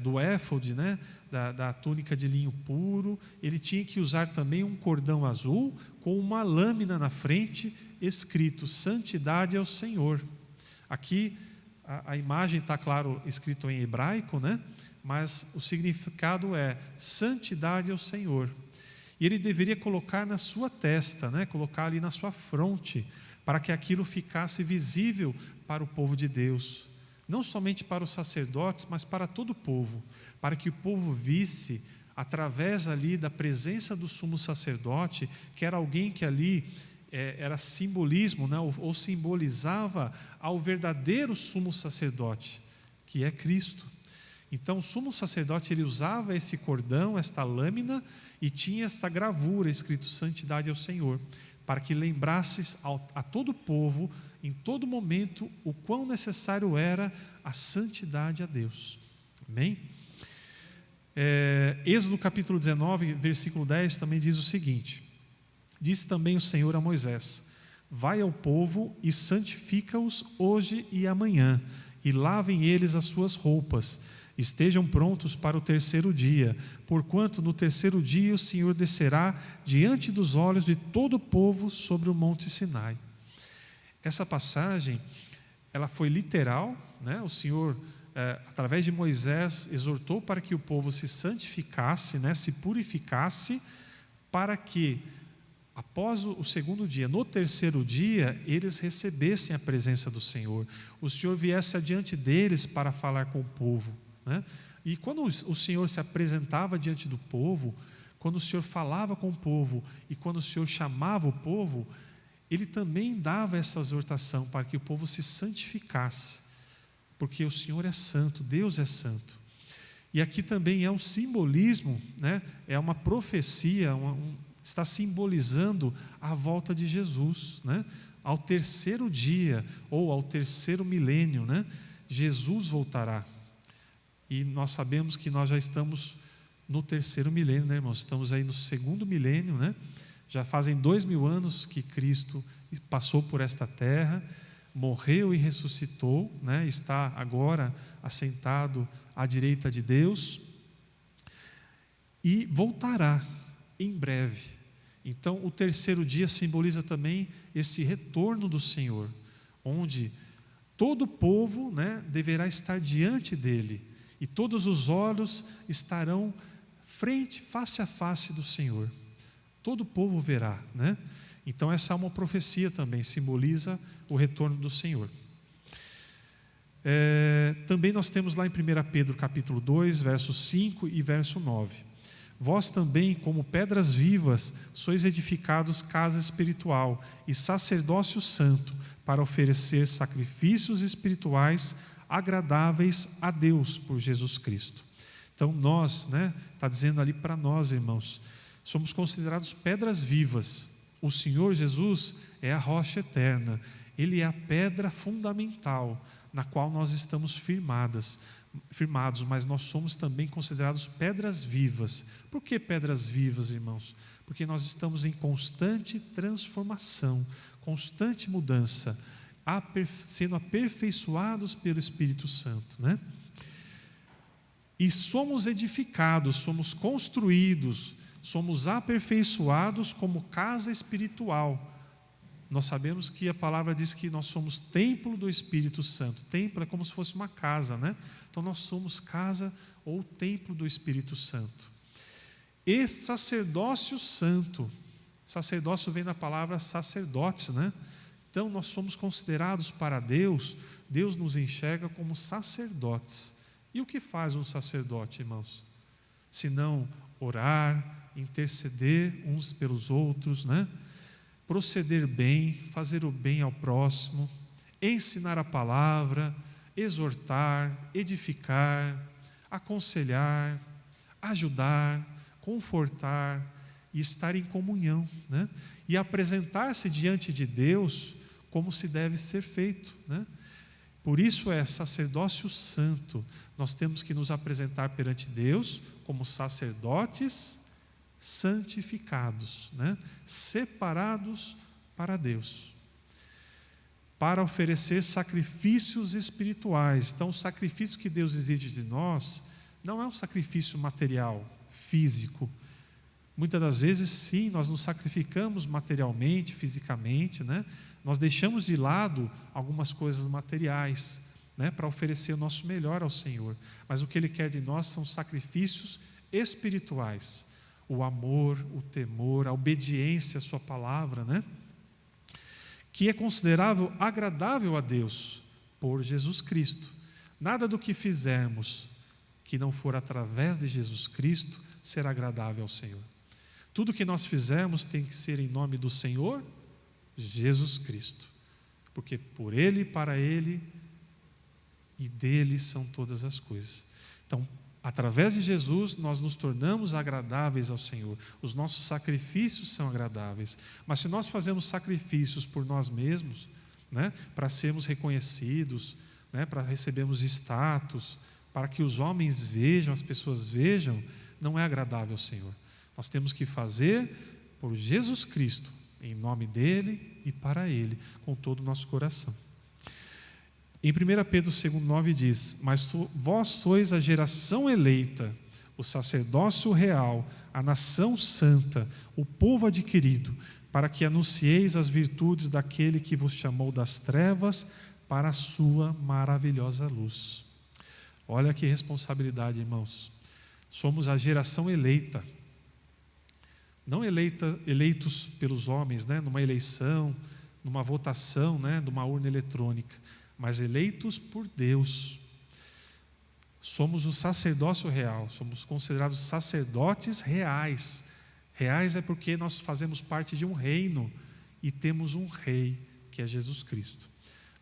do éfode, né, da túnica de linho puro, ele tinha que usar também um cordão azul com uma lâmina na frente, escrito: Santidade ao Senhor. Aqui a imagem está, claro, escrito em hebraico, né, mas o significado é santidade ao Senhor. E ele deveria colocar na sua testa, né, colocar ali na sua fronte, para que aquilo ficasse visível para o povo de Deus. Não somente para os sacerdotes, mas para todo o povo, para que o povo visse, através ali da presença do sumo sacerdote, que era alguém que ali era simbolismo, né, ou simbolizava ao verdadeiro sumo sacerdote, que é Cristo. Então o sumo sacerdote, ele usava esse cordão, esta lâmina, e tinha esta gravura escrito Santidade ao Senhor, para que lembrasse a todo o povo, em todo momento, o quão necessário era a santidade a Deus. Amém? Êxodo capítulo 19, versículo 10 também diz o seguinte: disse também o Senhor a Moisés: vai ao povo e santifica-os hoje e amanhã, e lavem eles as suas roupas, estejam prontos para o terceiro dia, porquanto no terceiro dia o Senhor descerá diante dos olhos de todo o povo sobre o monte Sinai. Essa passagem, ela foi literal, né? O Senhor, através de Moisés, exortou para que o povo se santificasse, né? Se purificasse, para que após o segundo dia, no terceiro dia, eles recebessem a presença do Senhor. O Senhor viesse adiante deles para falar com o povo, né? E quando o Senhor se apresentava diante do povo, quando o Senhor falava com o povo e quando o Senhor chamava o povo, Ele também dava essa exortação para que o povo se santificasse, porque o Senhor é santo, Deus é santo. E aqui também é um simbolismo, né? É uma profecia, está simbolizando a volta de Jesus, né? Ao terceiro dia, ou ao terceiro milênio, né? Jesus voltará. E nós sabemos que nós já estamos no terceiro milênio, né, irmãos? Estamos aí no segundo milênio, né? Já fazem 2000 anos que Cristo passou por esta terra, morreu e ressuscitou, né? Está agora assentado à direita de Deus e voltará em breve. Então, o terceiro dia simboliza também esse retorno do Senhor, onde todo o povo, né, deverá estar diante dele, e todos os olhos estarão face a face do Senhor. Todo o povo verá, né? Então essa é uma profecia também, simboliza o retorno do Senhor. Também nós temos lá em 1 Pedro capítulo 2, verso 5 e verso 9. Vós também, como pedras vivas, sois edificados casa espiritual e sacerdócio santo, para oferecer sacrifícios espirituais agradáveis a Deus por Jesus Cristo. Então nós, né, está dizendo ali para nós, irmãos, somos considerados pedras vivas. O Senhor Jesus é a rocha eterna, Ele é a pedra fundamental na qual nós estamos firmados, mas nós somos também considerados pedras vivas. Por que pedras vivas, irmãos? Porque nós estamos em constante transformação, constante mudança, sendo aperfeiçoados pelo Espírito Santo, né? E somos edificados, somos construídos, somos aperfeiçoados como casa espiritual. Nós sabemos que a palavra diz que nós somos templo do Espírito Santo. Templo é como se fosse uma casa, né? Então nós somos casa ou templo do Espírito Santo. E sacerdócio santo. Sacerdócio vem da palavra sacerdotes, né? Então nós somos considerados para Deus, Deus nos enxerga como sacerdotes. E o que faz um sacerdote, irmãos? Senão orar, interceder uns pelos outros, né? Proceder bem, fazer o bem ao próximo, ensinar a palavra, exortar, edificar, aconselhar, ajudar, confortar e estar em comunhão, né? E apresentar-se diante de Deus como se deve ser feito, né? Por isso é sacerdócio santo. Nós temos que nos apresentar perante Deus como sacerdotes santificados, né? Separados para Deus, para oferecer sacrifícios espirituais. Então, o sacrifício que Deus exige de nós não é um sacrifício material, físico. Muitas das vezes, sim, nós nos sacrificamos materialmente, fisicamente, né? Nós deixamos de lado algumas coisas materiais, né, para oferecer o nosso melhor ao Senhor. Mas o que Ele quer de nós são sacrifícios espirituais. O amor, o temor, a obediência à sua palavra, né? Que é considerável agradável a Deus por Jesus Cristo. Nada do que fizermos que não for através de Jesus Cristo será agradável ao Senhor. Tudo que nós fizermos tem que ser em nome do Senhor Jesus Cristo, porque por Ele, para Ele e dele são todas as coisas. Então, através de Jesus, nós nos tornamos agradáveis ao Senhor. Os nossos sacrifícios são agradáveis. Mas se nós fazemos sacrifícios por nós mesmos, né, para sermos reconhecidos, né, para recebermos status, para que os homens vejam, as pessoas vejam, não é agradável ao Senhor. Nós temos que fazer por Jesus Cristo, em nome dele e para ele, com todo o nosso coração. Em 1 Pedro 2,9 diz: mas vós sois a geração eleita, o sacerdócio real, a nação santa, o povo adquirido, para que anuncieis as virtudes daquele que vos chamou das trevas para a sua maravilhosa luz. Olha que responsabilidade, irmãos. Somos a geração eleita. Não eleitos pelos homens, né, numa eleição, numa votação, né, numa urna eletrônica, mas eleitos por Deus. Somos o sacerdócio real, somos considerados sacerdotes reais. Reais é porque nós fazemos parte de um reino e temos um rei, que é Jesus Cristo.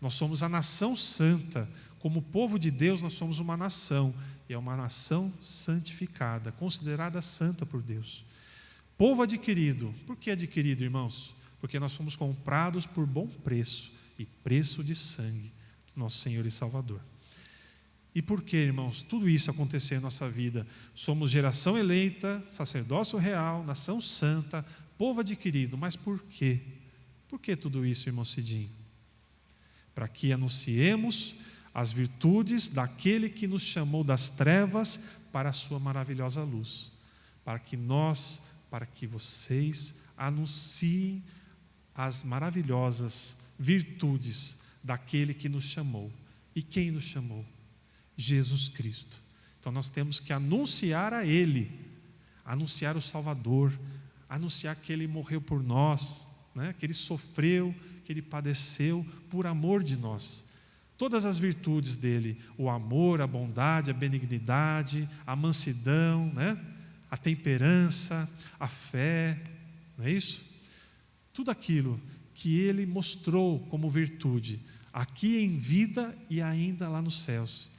Nós somos a nação santa. Como povo de Deus, nós somos uma nação, e é uma nação santificada, considerada santa por Deus. Povo adquirido. Por que adquirido, irmãos? Porque nós fomos comprados por bom preço, e preço de sangue, nosso Senhor e Salvador. E por que, irmãos, tudo isso aconteceu em nossa vida? Somos geração eleita, sacerdócio real, nação santa, povo adquirido. Mas por quê? Por que tudo isso, irmão Cidinho? Para que anunciemos as virtudes daquele que nos chamou das trevas para a sua maravilhosa luz. Para que vocês anunciem as maravilhosas virtudes daquele que nos chamou. E quem nos chamou? Jesus Cristo. Então nós temos que anunciar a Ele, anunciar o Salvador, anunciar que Ele morreu por nós, né? Que Ele sofreu, que Ele padeceu por amor de nós. Todas as virtudes dele, o amor, a bondade, a benignidade, a mansidão, né? A temperança, a fé, não é isso? Tudo aquilo que Ele mostrou como virtude, aqui em vida e ainda lá nos céus.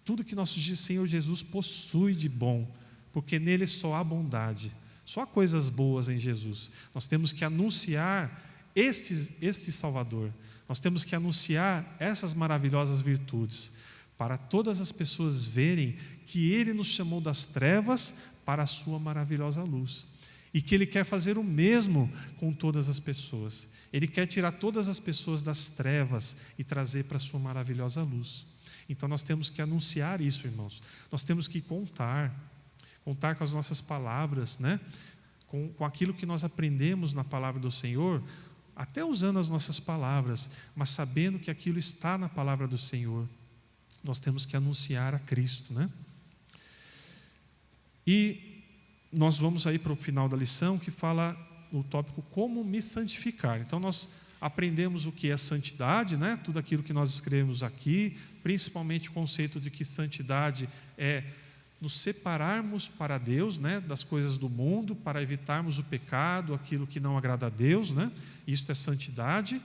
Tudo que nosso Senhor Jesus possui de bom, porque nele só há bondade, só há coisas boas em Jesus. Nós temos que anunciar este Salvador, nós temos que anunciar essas maravilhosas virtudes, para todas as pessoas verem que Ele nos chamou das trevas para a sua maravilhosa luz, e que Ele quer fazer o mesmo com todas as pessoas. Ele quer tirar todas as pessoas das trevas e trazer para a sua maravilhosa luz. Então nós temos que anunciar isso, irmãos. Nós temos que contar com as nossas palavras, né? Com aquilo que nós aprendemos na palavra do Senhor, até usando as nossas palavras, mas sabendo que aquilo está na palavra do Senhor. Nós temos que anunciar a Cristo, né? E nós vamos aí para o final da lição, que fala o tópico como me santificar. Então nós aprendemos o que é santidade, né? Tudo aquilo que nós escrevemos aqui, principalmente o conceito de que santidade é nos separarmos para Deus, né? Das coisas do mundo, para evitarmos o pecado, aquilo que não agrada a Deus, né? Isto é santidade.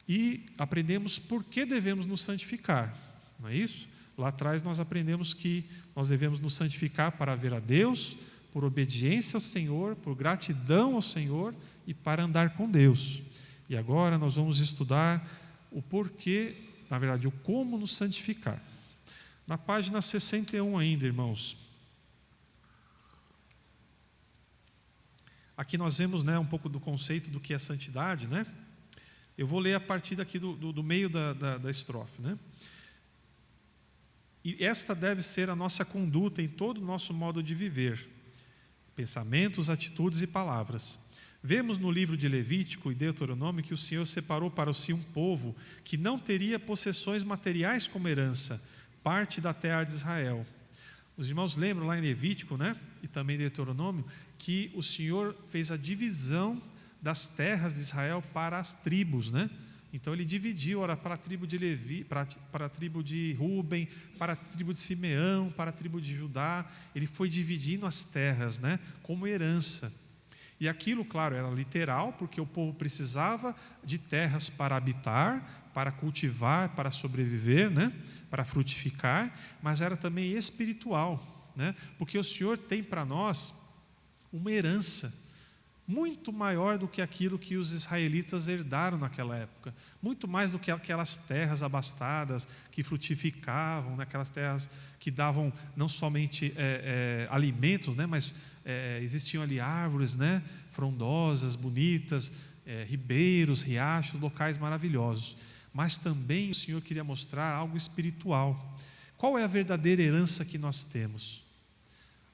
E aprendemos por que devemos nos santificar, não é isso? Lá atrás nós aprendemos que nós devemos nos santificar para ver a Deus, por obediência ao Senhor, por gratidão ao Senhor e para andar com Deus. E agora nós vamos estudar o porquê na verdade, o como nos santificar. Na página 61 ainda, irmãos. Aqui nós vemos, né, um pouco do conceito do que é santidade, né? Eu vou ler a partir daqui do meio da estrofe, né? E esta deve ser a nossa conduta em todo o nosso modo de viver, pensamentos, atitudes e palavras. Vemos no livro de Levítico e Deuteronômio que o Senhor separou para si um povo que não teria possessões materiais como herança, parte da terra de Israel. Os irmãos lembram lá em Levítico, né, e também em Deuteronômio, que o Senhor fez a divisão das terras de Israel para as tribos, né? Então ele dividiu, ora, para a tribo de Levi, para a tribo de Ruben, para a tribo de Simeão, para a tribo de Judá. Ele foi dividindo as terras, né, como herança. E aquilo, claro, era literal, porque o povo precisava de terras para habitar, para cultivar, para sobreviver, né, para frutificar, mas era também espiritual, né, porque o Senhor tem para nós uma herança muito maior do que aquilo que os israelitas herdaram naquela época, muito mais do que aquelas terras abastadas que frutificavam, né? Aquelas terras que davam não somente alimentos, né? Mas existiam ali árvores, né? Frondosas, bonitas, ribeiros, riachos, locais maravilhosos. Mas também o Senhor queria mostrar algo espiritual. Qual é a verdadeira herança que nós temos?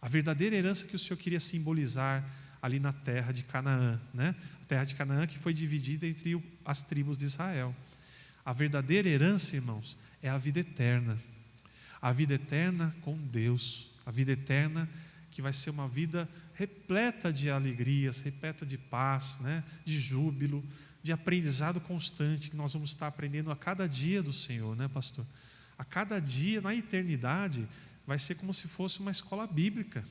A verdadeira herança que o Senhor queria simbolizar ali na terra de Canaã, né? A terra de Canaã que foi dividida entre as tribos de Israel. A verdadeira herança, irmãos, é a vida eterna. A vida eterna com Deus. A vida eterna que vai ser uma vida repleta de alegrias, repleta de paz, né? De júbilo, de aprendizado constante, que nós vamos estar aprendendo a cada dia do Senhor, né, pastor? A cada dia, na eternidade, vai ser como se fosse uma escola bíblica.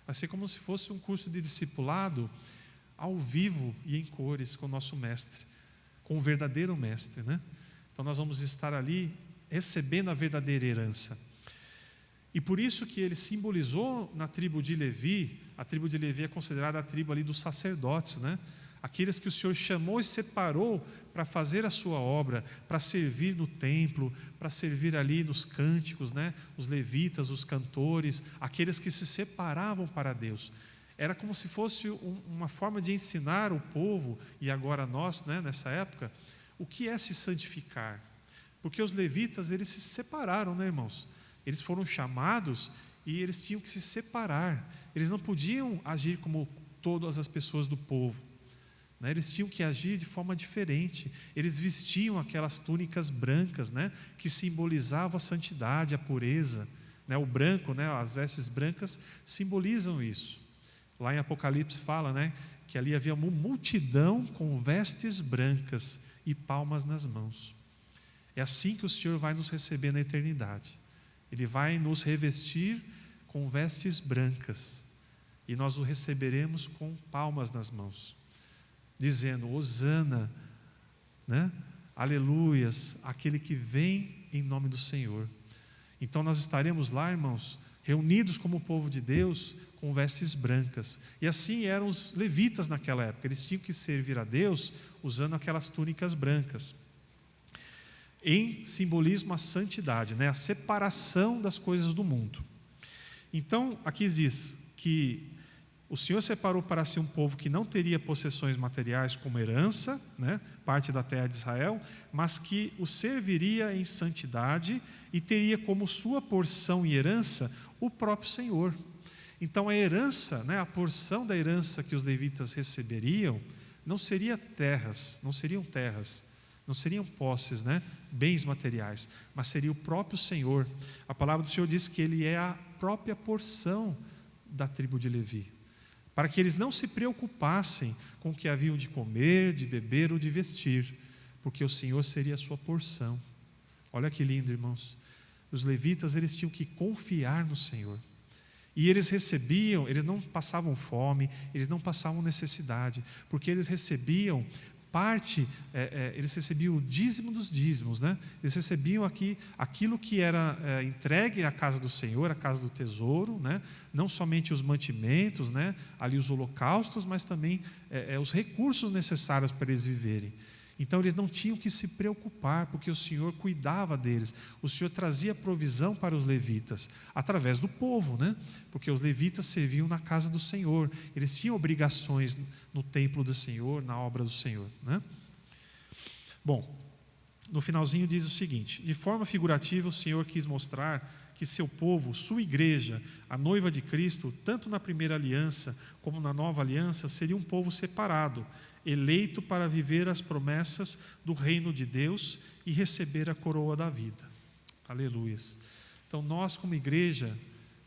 Vai ser como se fosse um curso de discipulado ao vivo e em cores com o nosso mestre, com o verdadeiro mestre, né? Então nós vamos estar ali recebendo a verdadeira herança. E por isso que ele simbolizou na tribo de Levi. A tribo de Levi é considerada a tribo ali dos sacerdotes, né? Aqueles que o Senhor chamou e separou para fazer a sua obra, para servir no templo, para servir ali nos cânticos, né? Os levitas, os cantores, aqueles que se separavam para Deus. Era como se fosse uma forma de ensinar o povo, e agora nós, né, nessa época, o que é se santificar. Porque os levitas, eles se separaram, né, irmãos? Eles foram chamados e eles tinham que se separar. Eles não podiam agir como todas as pessoas do povo. Eles tinham que agir de forma diferente. Eles vestiam aquelas túnicas brancas, né, que simbolizavam a santidade, a pureza, né, o branco, né, as vestes brancas simbolizam isso. Lá em Apocalipse fala, né, que ali havia uma multidão com vestes brancas e palmas nas mãos. É assim que o Senhor vai nos receber na eternidade. Ele vai nos revestir com vestes brancas e nós o receberemos com palmas nas mãos, dizendo: Hosana, né? Aleluias, aquele que vem em nome do Senhor. Então nós estaremos lá, irmãos, reunidos como povo de Deus, com vestes brancas. E assim eram os levitas naquela época. Eles tinham que servir a Deus usando aquelas túnicas brancas, em simbolismo à santidade, né? A separação das coisas do mundo. Então aqui diz que o Senhor separou para si um povo que não teria possessões materiais como herança, né, parte da terra de Israel, mas que o serviria em santidade e teria como sua porção e herança o próprio Senhor. Então a herança, né, a porção da herança que os levitas receberiam não seriam terras, não seriam posses, né, bens materiais, mas seria o próprio Senhor. A palavra do Senhor diz que Ele é a própria porção da tribo de Levi, para que eles não se preocupassem com o que haviam de comer, de beber ou de vestir, porque o Senhor seria a sua porção. Olha que lindo, irmãos. Os levitas, eles tinham que confiar no Senhor. E eles recebiam, eles não passavam fome, eles não passavam necessidade, porque eles recebiam eles recebiam o dízimo dos dízimos, né? Eles recebiam aquilo que era entregue à casa do Senhor, à casa do tesouro, né? Não somente os mantimentos, né? Ali os holocaustos, mas também os recursos necessários para eles viverem. Então eles não tinham que se preocupar, porque o Senhor cuidava deles. O Senhor trazia provisão para os levitas, através do povo, né? Porque os levitas serviam na casa do Senhor. Eles tinham obrigações no templo do Senhor, na obra do Senhor, né? Bom, no finalzinho diz o seguinte: de forma figurativa, o Senhor quis mostrar que seu povo, sua igreja, a noiva de Cristo, tanto na primeira aliança como na nova aliança, seria um povo separado, eleito para viver as promessas do reino de Deus e receber a coroa da vida. Aleluias. Então nós, como igreja,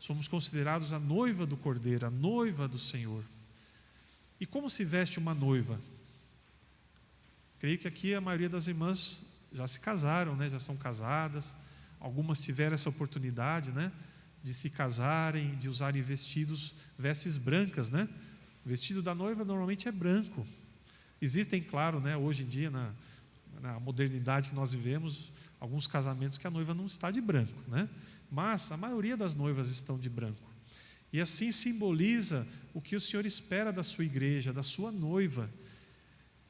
somos considerados a noiva do Cordeiro, a noiva do Senhor. E como se veste uma noiva? Creio que aqui a maioria das irmãs já se casaram, né? Já são casadas. Algumas tiveram essa oportunidade, né? De se casarem, de usarem vestes brancas, né? O vestido da noiva normalmente é branco. Existem, claro, né, hoje em dia, na modernidade que nós vivemos, alguns casamentos que a noiva não está de branco, né? Mas a maioria das noivas estão de branco. E assim simboliza o que o Senhor espera da sua igreja, da sua noiva.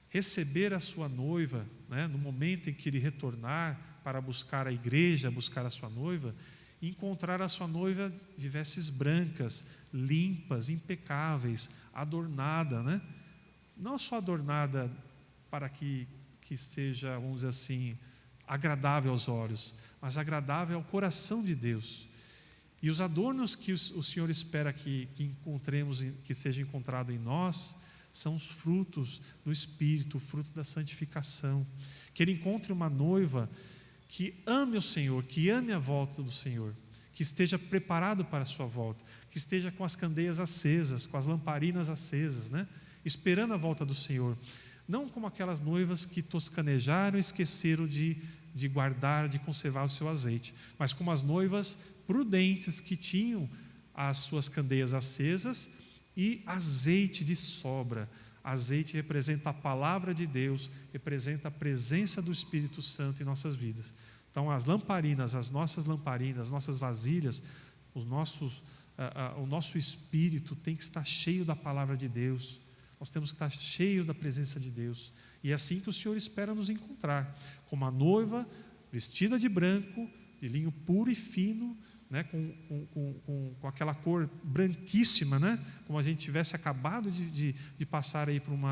Receber a sua noiva, né, no momento em que Ele retornar para buscar a igreja, buscar a sua noiva, e encontrar a sua noiva de vestes brancas, limpas, impecáveis, adornada, né? Não só adornada para que seja, vamos dizer assim, agradável aos olhos, mas agradável ao coração de Deus. E os adornos que o Senhor espera que encontremos, que seja encontrado em nós, são os frutos do Espírito, o fruto da santificação. Que Ele encontre uma noiva que ame o Senhor, que ame a volta do Senhor, que esteja preparado para a sua volta, que esteja com as candeias acesas, com as lamparinas acesas, né? Esperando a volta do Senhor. Não como aquelas noivas que toscanejaram e esqueceram de guardar, de conservar o seu azeite, mas como as noivas prudentes que tinham as suas candeias acesas e azeite de sobra. Azeite representa a palavra de Deus, representa a presença do Espírito Santo em nossas vidas. Então as lamparinas, as nossas vasilhas, o nosso espírito tem que estar cheio da palavra de Deus. Nós temos que estar cheios da presença de Deus. E é assim que o Senhor espera nos encontrar, como a noiva vestida de branco, de linho puro e fino, né, com aquela cor branquíssima, né, como a gente tivesse acabado de passar aí por um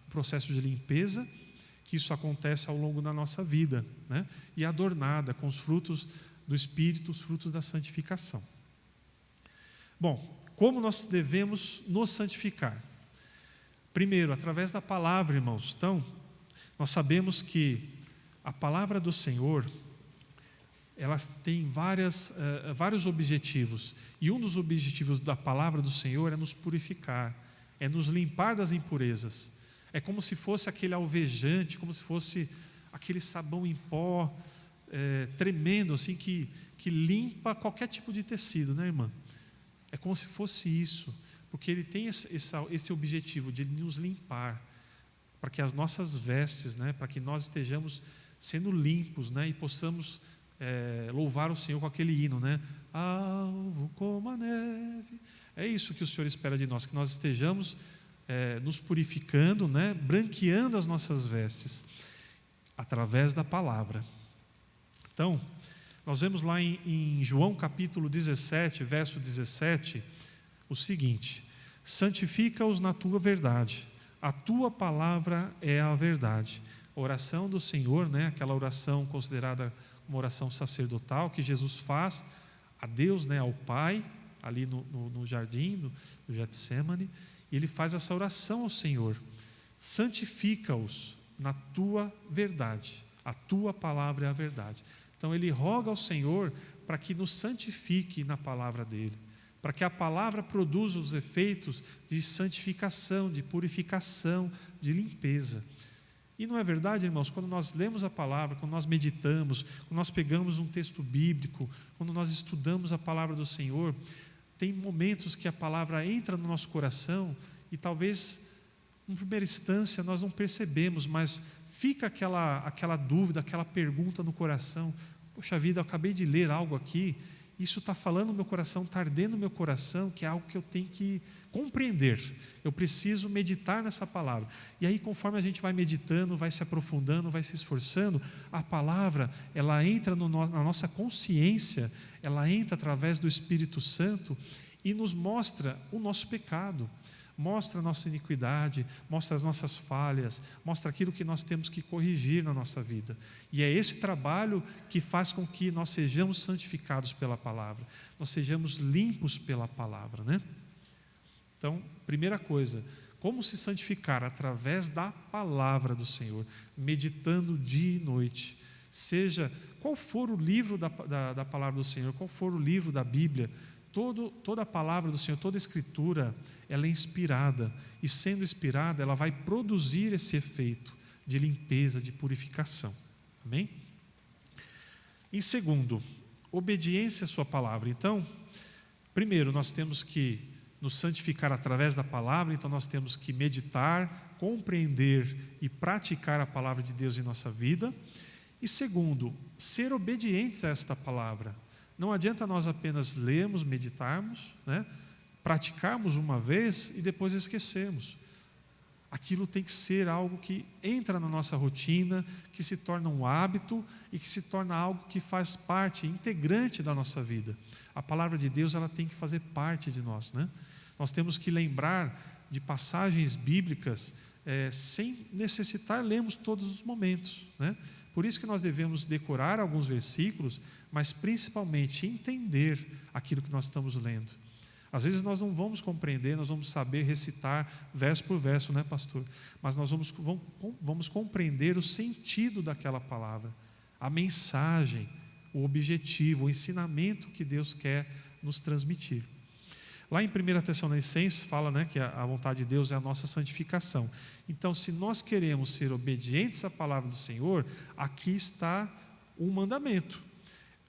processo de limpeza, que isso acontece ao longo da nossa vida, né, e adornada com os frutos do Espírito, os frutos da santificação. Bom, como nós devemos nos santificar? Primeiro, através da palavra, irmãos. Então, nós sabemos que a palavra do Senhor, ela tem vários objetivos. E um dos objetivos da palavra do Senhor é nos purificar, é nos limpar das impurezas. É como se fosse aquele alvejante, como se fosse aquele sabão em pó tremendo, assim, que limpa qualquer tipo de tecido, né, irmã? É como se fosse isso. Porque Ele tem esse objetivo de nos limpar, para que as nossas vestes, né, para que nós estejamos sendo limpos, né, e possamos louvar o Senhor com aquele hino, né? Alvo como a neve. É isso que o Senhor espera de nós, que nós estejamos nos purificando, né, branqueando as nossas vestes, através da palavra. Então, nós vemos lá em João capítulo 17, verso 17, o seguinte: santifica-os na tua verdade, a tua palavra é a verdade. A oração do Senhor, né, aquela oração considerada uma oração sacerdotal que Jesus faz a Deus, né, ao Pai, ali no jardim do Getsemane, e Ele faz essa oração ao Senhor: santifica-os na tua verdade, a tua palavra é a verdade. Então Ele roga ao Senhor para que nos santifique na palavra dEle, para que a palavra produza os efeitos de santificação, de purificação, de limpeza. E não é verdade, irmãos, quando nós lemos a palavra, quando nós meditamos, quando nós pegamos um texto bíblico, quando nós estudamos a palavra do Senhor, tem momentos que a palavra entra no nosso coração e talvez, em primeira instância, nós não percebemos, mas fica aquela dúvida, aquela pergunta no coração: poxa vida, eu acabei de ler algo aqui isso está falando no meu coração, está ardendo no meu coração, que é algo que eu tenho que compreender. Eu preciso meditar nessa palavra. E aí, conforme a gente vai meditando, vai se aprofundando, vai se esforçando, a palavra, ela entra na nossa consciência, ela entra através do Espírito Santo e nos mostra o nosso pecado, mostra a nossa iniquidade, mostra as nossas falhas, mostra aquilo que nós temos que corrigir na nossa vida. E é esse trabalho que faz com que nós sejamos santificados pela palavra, nós sejamos limpos pela palavra, né? Então, primeira coisa, como se santificar? Através da palavra do Senhor, meditando dia e noite. Seja qual for o livro da palavra do Senhor, qual for o livro da Bíblia, toda a palavra do Senhor, toda a Escritura, ela é inspirada, e sendo inspirada, ela vai produzir esse efeito de limpeza, de purificação. Amém? Em segundo, obediência à sua palavra. Então, primeiro, nós temos que nos santificar através da palavra, então nós temos que meditar, compreender e praticar a palavra de Deus em nossa vida. E segundo, ser obedientes a esta palavra. Não adianta nós apenas lermos, meditarmos, né? Praticarmos uma vez e depois esquecermos. Aquilo tem que ser algo que entra na nossa rotina, que se torna um hábito e que se torna algo que faz parte, integrante da nossa vida. A palavra de Deus, ela tem que fazer parte de nós, né? Nós temos que lembrar de passagens bíblicas sem necessitar lermos todos os momentos, né? Por isso que nós devemos decorar alguns versículos, mas principalmente entender aquilo que nós estamos lendo. Às vezes nós não vamos compreender, nós vamos saber recitar verso por verso, né, pastor? Mas nós vamos compreender o sentido daquela palavra, a mensagem, o objetivo, o ensinamento que Deus quer nos transmitir. Lá em 1 Tessalonicenses fala, né, que a vontade de Deus é a nossa santificação. Então, se nós queremos ser obedientes à palavra do Senhor, aqui está um mandamento.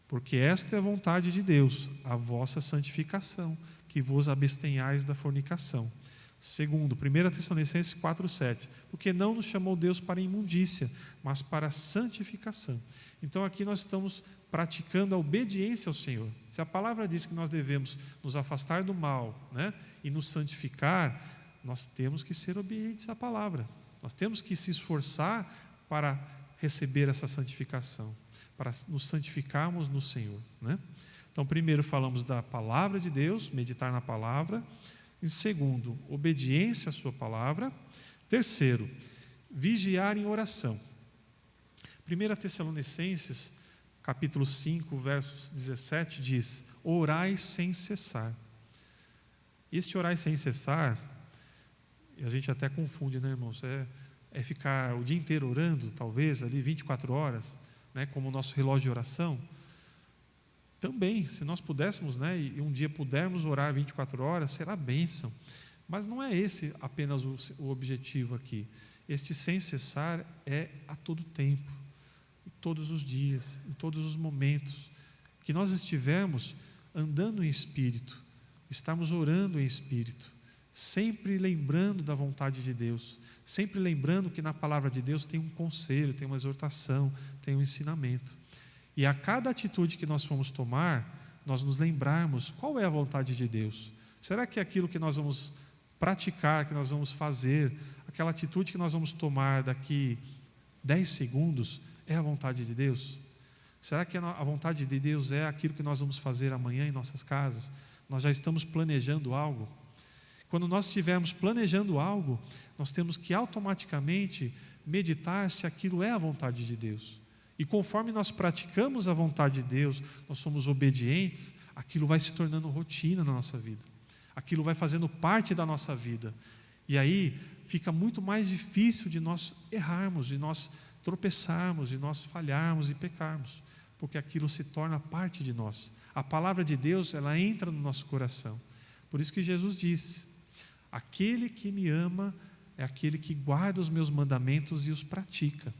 Porque esta é a vontade de Deus, a vossa santificação, que vos abstenhais da fornicação. Segundo, 1 Tessalonicenses 4,7, porque não nos chamou Deus para imundícia, mas para santificação. Então aqui nós estamos praticando a obediência ao Senhor. Se a palavra diz que nós devemos nos afastar do mal, né, e nos santificar, nós temos que ser obedientes à palavra. Nós temos que se esforçar para receber essa santificação, para nos santificarmos no Senhor, né? Então, primeiro falamos da palavra de Deus, meditar na palavra. Em segundo, obediência à sua palavra. Terceiro, vigiar em oração. 1 Tessalonicenses, capítulo 5, versos 17, diz: orai sem cessar. Este orai sem cessar, a gente até confunde, né, irmãos? É ficar o dia inteiro orando, talvez, ali 24 horas, né, como o nosso relógio de oração. Também, se nós pudéssemos, né, e um dia pudermos orar 24 horas, será bênção. Mas não é esse apenas o objetivo aqui. Este sem cessar é a todo tempo, em todos os dias, em todos os momentos, que nós estivermos andando em espírito, estamos orando em espírito, sempre lembrando da vontade de Deus, sempre lembrando que na palavra de Deus tem um conselho, tem uma exortação, tem um ensinamento. E a cada atitude que nós formos tomar, nós nos lembrarmos qual é a vontade de Deus. Será que aquilo que nós vamos praticar, que nós vamos fazer, aquela atitude que nós vamos tomar daqui 10 segundos, é a vontade de Deus? Será que a vontade de Deus é aquilo que nós vamos fazer amanhã em nossas casas? Nós já estamos planejando algo? Quando nós estivermos planejando algo, nós temos que automaticamente meditar se aquilo é a vontade de Deus. E conforme nós praticamos a vontade de Deus, nós somos obedientes, aquilo vai se tornando rotina na nossa vida. Aquilo vai fazendo parte da nossa vida. E aí fica muito mais difícil de nós errarmos, de nós tropeçarmos, de nós falharmos e pecarmos, porque aquilo se torna parte de nós. A palavra de Deus, ela entra no nosso coração. Por isso que Jesus disse: aquele que me ama é aquele que guarda os meus mandamentos e os pratica.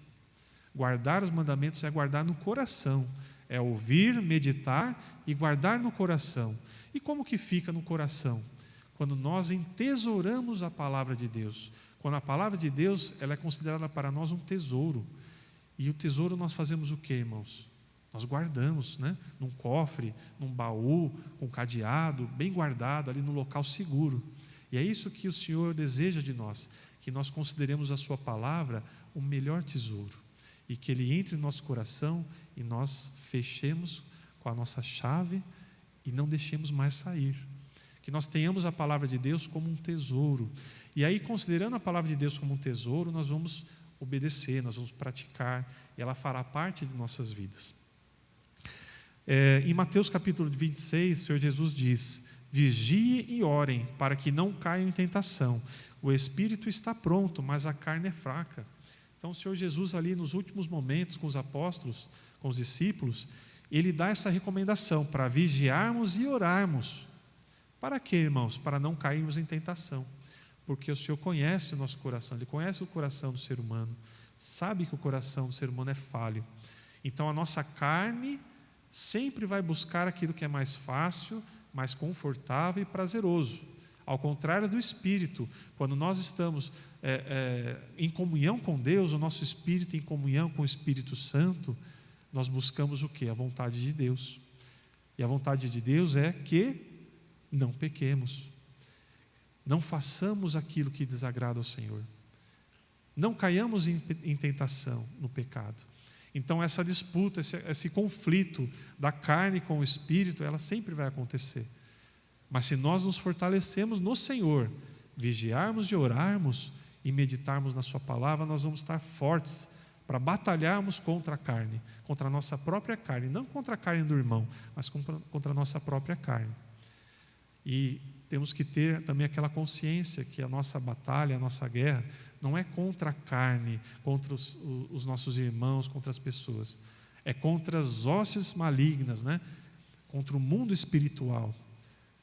Guardar os mandamentos é guardar no coração, é ouvir, meditar e guardar no coração. E como que fica no coração? Quando nós entesouramos a palavra de Deus. Quando a palavra de Deus, ela é considerada para nós um tesouro. E o tesouro nós fazemos o quê, irmãos? Nós guardamos, né? Num cofre, num baú, com cadeado, bem guardado, ali no local seguro. E é isso que o Senhor deseja de nós, que nós consideremos a sua palavra o melhor tesouro, e que Ele entre no nosso coração e nós fechemos com a nossa chave e não deixemos mais sair. Que nós tenhamos a palavra de Deus como um tesouro. E aí, considerando a palavra de Deus como um tesouro, nós vamos obedecer, nós vamos praticar, e ela fará parte de nossas vidas. Em Mateus capítulo 26, o Senhor Jesus diz: vigiem e orem, para que não caiam em tentação. O espírito está pronto, mas a carne é fraca. Então o Senhor Jesus ali nos últimos momentos com os apóstolos, com os discípulos, Ele dá essa recomendação para vigiarmos e orarmos. Para quê, irmãos? Para não cairmos em tentação. Porque o Senhor conhece o nosso coração, Ele conhece o coração do ser humano, sabe que o coração do ser humano é falho. Então a nossa carne sempre vai buscar aquilo que é mais fácil, mais confortável e prazeroso. Ao contrário do Espírito, quando nós estamos em comunhão com Deus, o nosso Espírito em comunhão com o Espírito Santo, nós buscamos o quê? A vontade de Deus. E a vontade de Deus é que não pequemos, não façamos aquilo que desagrada ao Senhor, não caiamos em tentação, no pecado. Então essa disputa, esse conflito da carne com o Espírito, ela sempre vai acontecer. Mas se nós nos fortalecemos no Senhor, vigiarmos e orarmos e meditarmos na sua palavra, nós vamos estar fortes para batalharmos contra a carne, contra a nossa própria carne, não contra a carne do irmão, mas contra a nossa própria carne. E temos que ter também aquela consciência que a nossa batalha, a nossa guerra, não é contra a carne, contra os nossos irmãos, contra as pessoas. É contra as hostes malignas, né? Contra o mundo espiritual,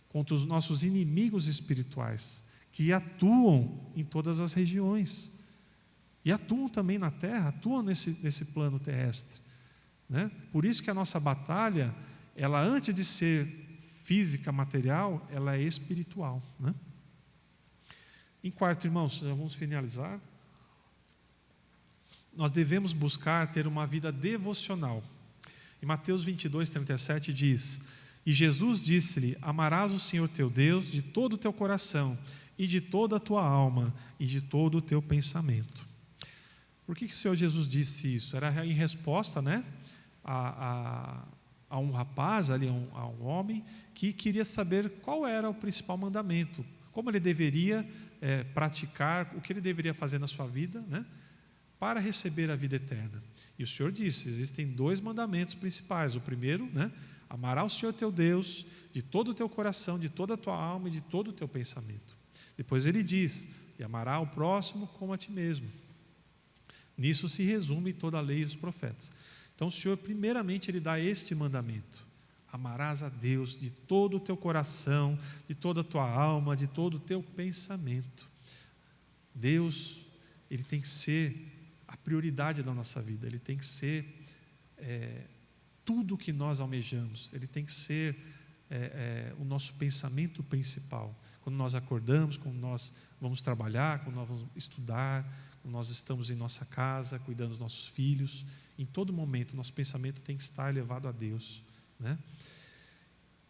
contra os nossos inimigos espirituais, que atuam em todas as regiões. E atuam também na terra, atuam nesse plano terrestre, né? Por isso que a nossa batalha, ela antes de ser física, material, ela é espiritual, né? Em quarto, irmãos, já vamos finalizar. Nós devemos buscar ter uma vida devocional. Em Mateus 22, 37 diz: e Jesus disse-lhe: amarás o Senhor teu Deus de todo o teu coração, e de toda a tua alma, e de todo o teu pensamento. Por que o Senhor Jesus disse isso? Era em resposta, né, a um rapaz, ali, a um homem, que queria saber qual era o principal mandamento, como ele deveria praticar, o que ele deveria fazer na sua vida, né, para receber a vida eterna. E o Senhor disse: existem 2 mandamentos principais. O primeiro, né, amarás o Senhor teu Deus de todo o teu coração, de toda a tua alma e de todo o teu pensamento. Depois ele diz: e amarás o próximo como a ti mesmo. Nisso se resume toda a lei e os profetas. Então o Senhor, primeiramente, Ele dá este mandamento: amarás a Deus de todo o teu coração, de toda a tua alma, de todo o teu pensamento. Deus, Ele tem que ser a prioridade da nossa vida, Ele tem que ser tudo o que nós almejamos, Ele tem que ser o nosso pensamento principal. Quando nós acordamos, quando nós vamos trabalhar, quando nós vamos estudar, quando nós estamos em nossa casa, cuidando dos nossos filhos, em todo momento, nosso pensamento tem que estar elevado a Deus, né?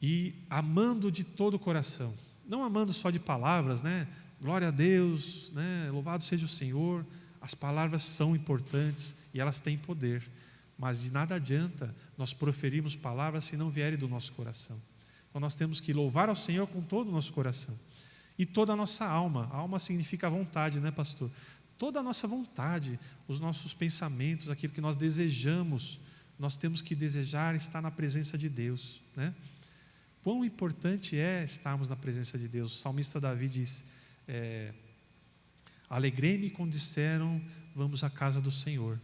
E amando de todo o coração, não amando só de palavras, né? Glória a Deus, né? Louvado seja o Senhor. As palavras são importantes e elas têm poder, mas de nada adianta nós proferirmos palavras se não vierem do nosso coração. Então nós temos que louvar ao Senhor com todo o nosso coração e toda a nossa alma. A alma significa vontade, né, pastor? Toda a nossa vontade, os nossos pensamentos, aquilo que nós desejamos, nós temos que desejar estar na presença de Deus, né? Quão importante é estarmos na presença de Deus. O salmista Davi diz: alegrei-me quando disseram, vamos à casa do Senhor.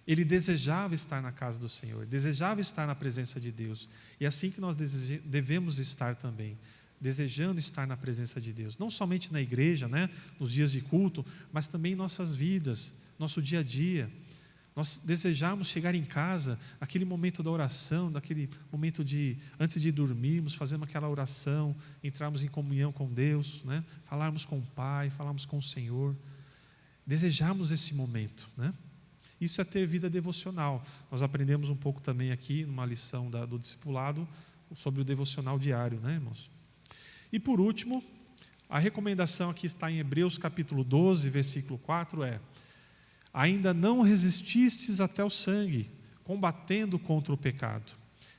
Ele desejava estar na casa do Senhor, desejava estar na presença de Deus. E é assim que nós devemos estar também, desejando estar na presença de Deus, não somente na igreja, né, nos dias de culto, mas também em nossas vidas, nosso dia a dia. Nós desejamos chegar em casa, aquele momento da oração, daquele momento antes de dormirmos, fazermos aquela oração, entrarmos em comunhão com Deus, né, falarmos com o Pai, falarmos com o Senhor. Desejamos esse momento, né? Isso é ter vida devocional. Nós aprendemos um pouco também aqui, numa lição do discipulado, sobre o devocional diário, né, irmãos? E por último, a recomendação aqui está em Hebreus capítulo 12, versículo 4, ainda não resististes até o sangue, combatendo contra o pecado.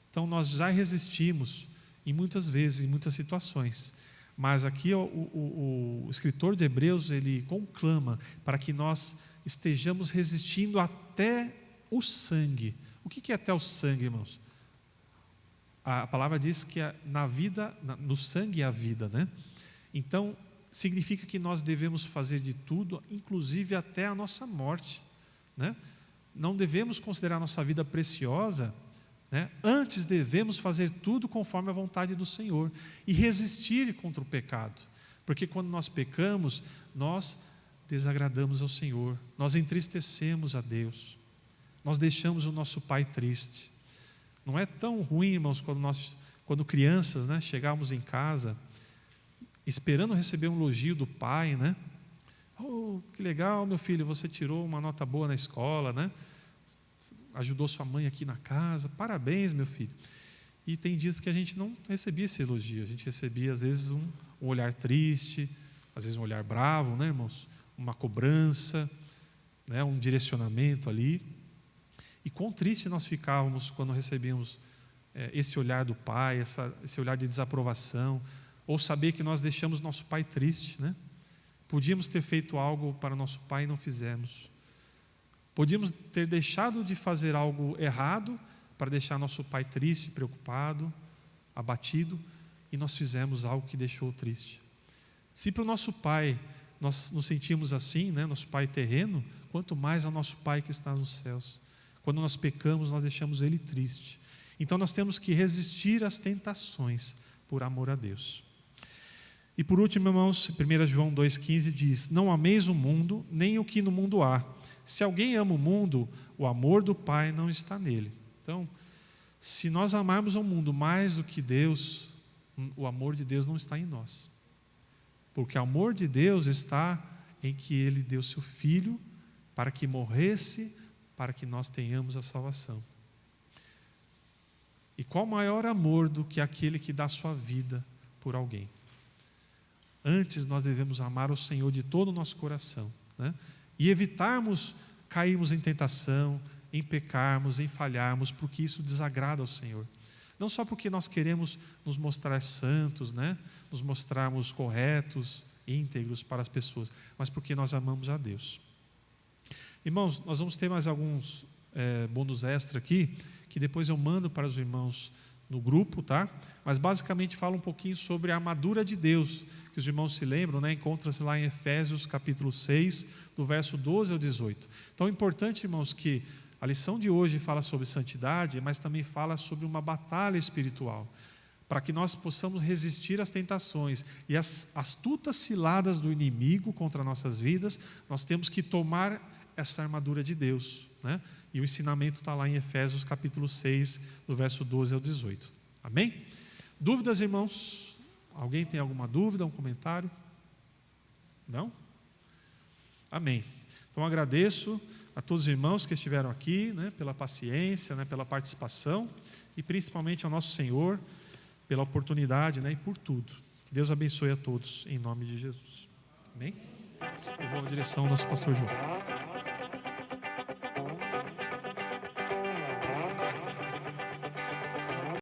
Então nós já resistimos, em muitas vezes, em muitas situações. Mas aqui o escritor de Hebreus, ele conclama para que nós estejamos resistindo até o sangue. O que é até o sangue, irmãos? A palavra diz que no sangue há vida, né? Então, significa que nós devemos fazer de tudo, inclusive até a nossa morte, né? Não devemos considerar a nossa vida preciosa, né? Antes devemos fazer tudo conforme a vontade do Senhor e resistir contra o pecado, porque quando nós pecamos, nós desagradamos ao Senhor, nós entristecemos a Deus, nós deixamos o nosso Pai triste. Não é tão ruim, irmãos, quando crianças, né, chegávamos em casa esperando receber um elogio do pai, né? Oh, que legal, meu filho, você tirou uma nota boa na escola, né? Ajudou sua mãe aqui na casa, parabéns, meu filho. E tem dias que a gente não recebia esse elogio, a gente recebia às vezes um olhar triste, às vezes um olhar bravo, né, irmãos? Uma cobrança, né, um direcionamento ali. E quão triste nós ficávamos quando recebíamos esse olhar do pai, esse olhar de desaprovação, ou saber que nós deixamos nosso pai triste, né? Podíamos ter feito algo para nosso pai e não fizemos. Podíamos ter deixado de fazer algo errado para deixar nosso pai triste, preocupado, abatido, e nós fizemos algo que deixou triste. Se para o nosso pai nós nos sentimos assim, né, nosso pai terreno, quanto mais ao nosso pai que está nos céus. Quando nós pecamos, nós deixamos ele triste. Então nós temos que resistir às tentações por amor a Deus. E por último, irmãos, 1 João 2,15 diz: não ameis o mundo, nem o que no mundo há. Se alguém ama o mundo, o amor do Pai não está nele. Então, se nós amarmos o mundo mais do que Deus, o amor de Deus não está em nós. Porque o amor de Deus está em que Ele deu seu Filho para que morresse, para que nós tenhamos a salvação. E qual maior amor do que aquele que dá sua vida por alguém? Antes nós devemos amar o Senhor de todo o nosso coração, né? E evitarmos cairmos em tentação, em pecarmos, em falharmos, porque isso desagrada ao Senhor. Não só porque nós queremos nos mostrar santos, né? Nos mostrarmos corretos, íntegros para as pessoas, mas porque nós amamos a Deus. Irmãos, nós vamos ter mais alguns bônus extra aqui, que depois eu mando para os irmãos no grupo, tá? Mas basicamente fala um pouquinho sobre a armadura de Deus, que os irmãos se lembram, né? Encontra-se lá em Efésios capítulo 6, do verso 12 ao 18. Então é importante, irmãos, que a lição de hoje fala sobre santidade, mas também fala sobre uma batalha espiritual, para que nós possamos resistir às tentações e às astutas ciladas do inimigo contra nossas vidas. Nós temos que tomar essa armadura de Deus, né? E o ensinamento está lá em Efésios capítulo 6, do verso 12 ao 18. Amém? Dúvidas, irmãos? Alguém tem alguma dúvida, um comentário? Não? Amém. Então agradeço a todos os irmãos que estiveram aqui, né, pela paciência, né, pela participação, e principalmente ao nosso Senhor pela oportunidade, né, e por tudo. Que Deus abençoe a todos, em nome de Jesus. Amém? Eu vou na direção do nosso pastor João.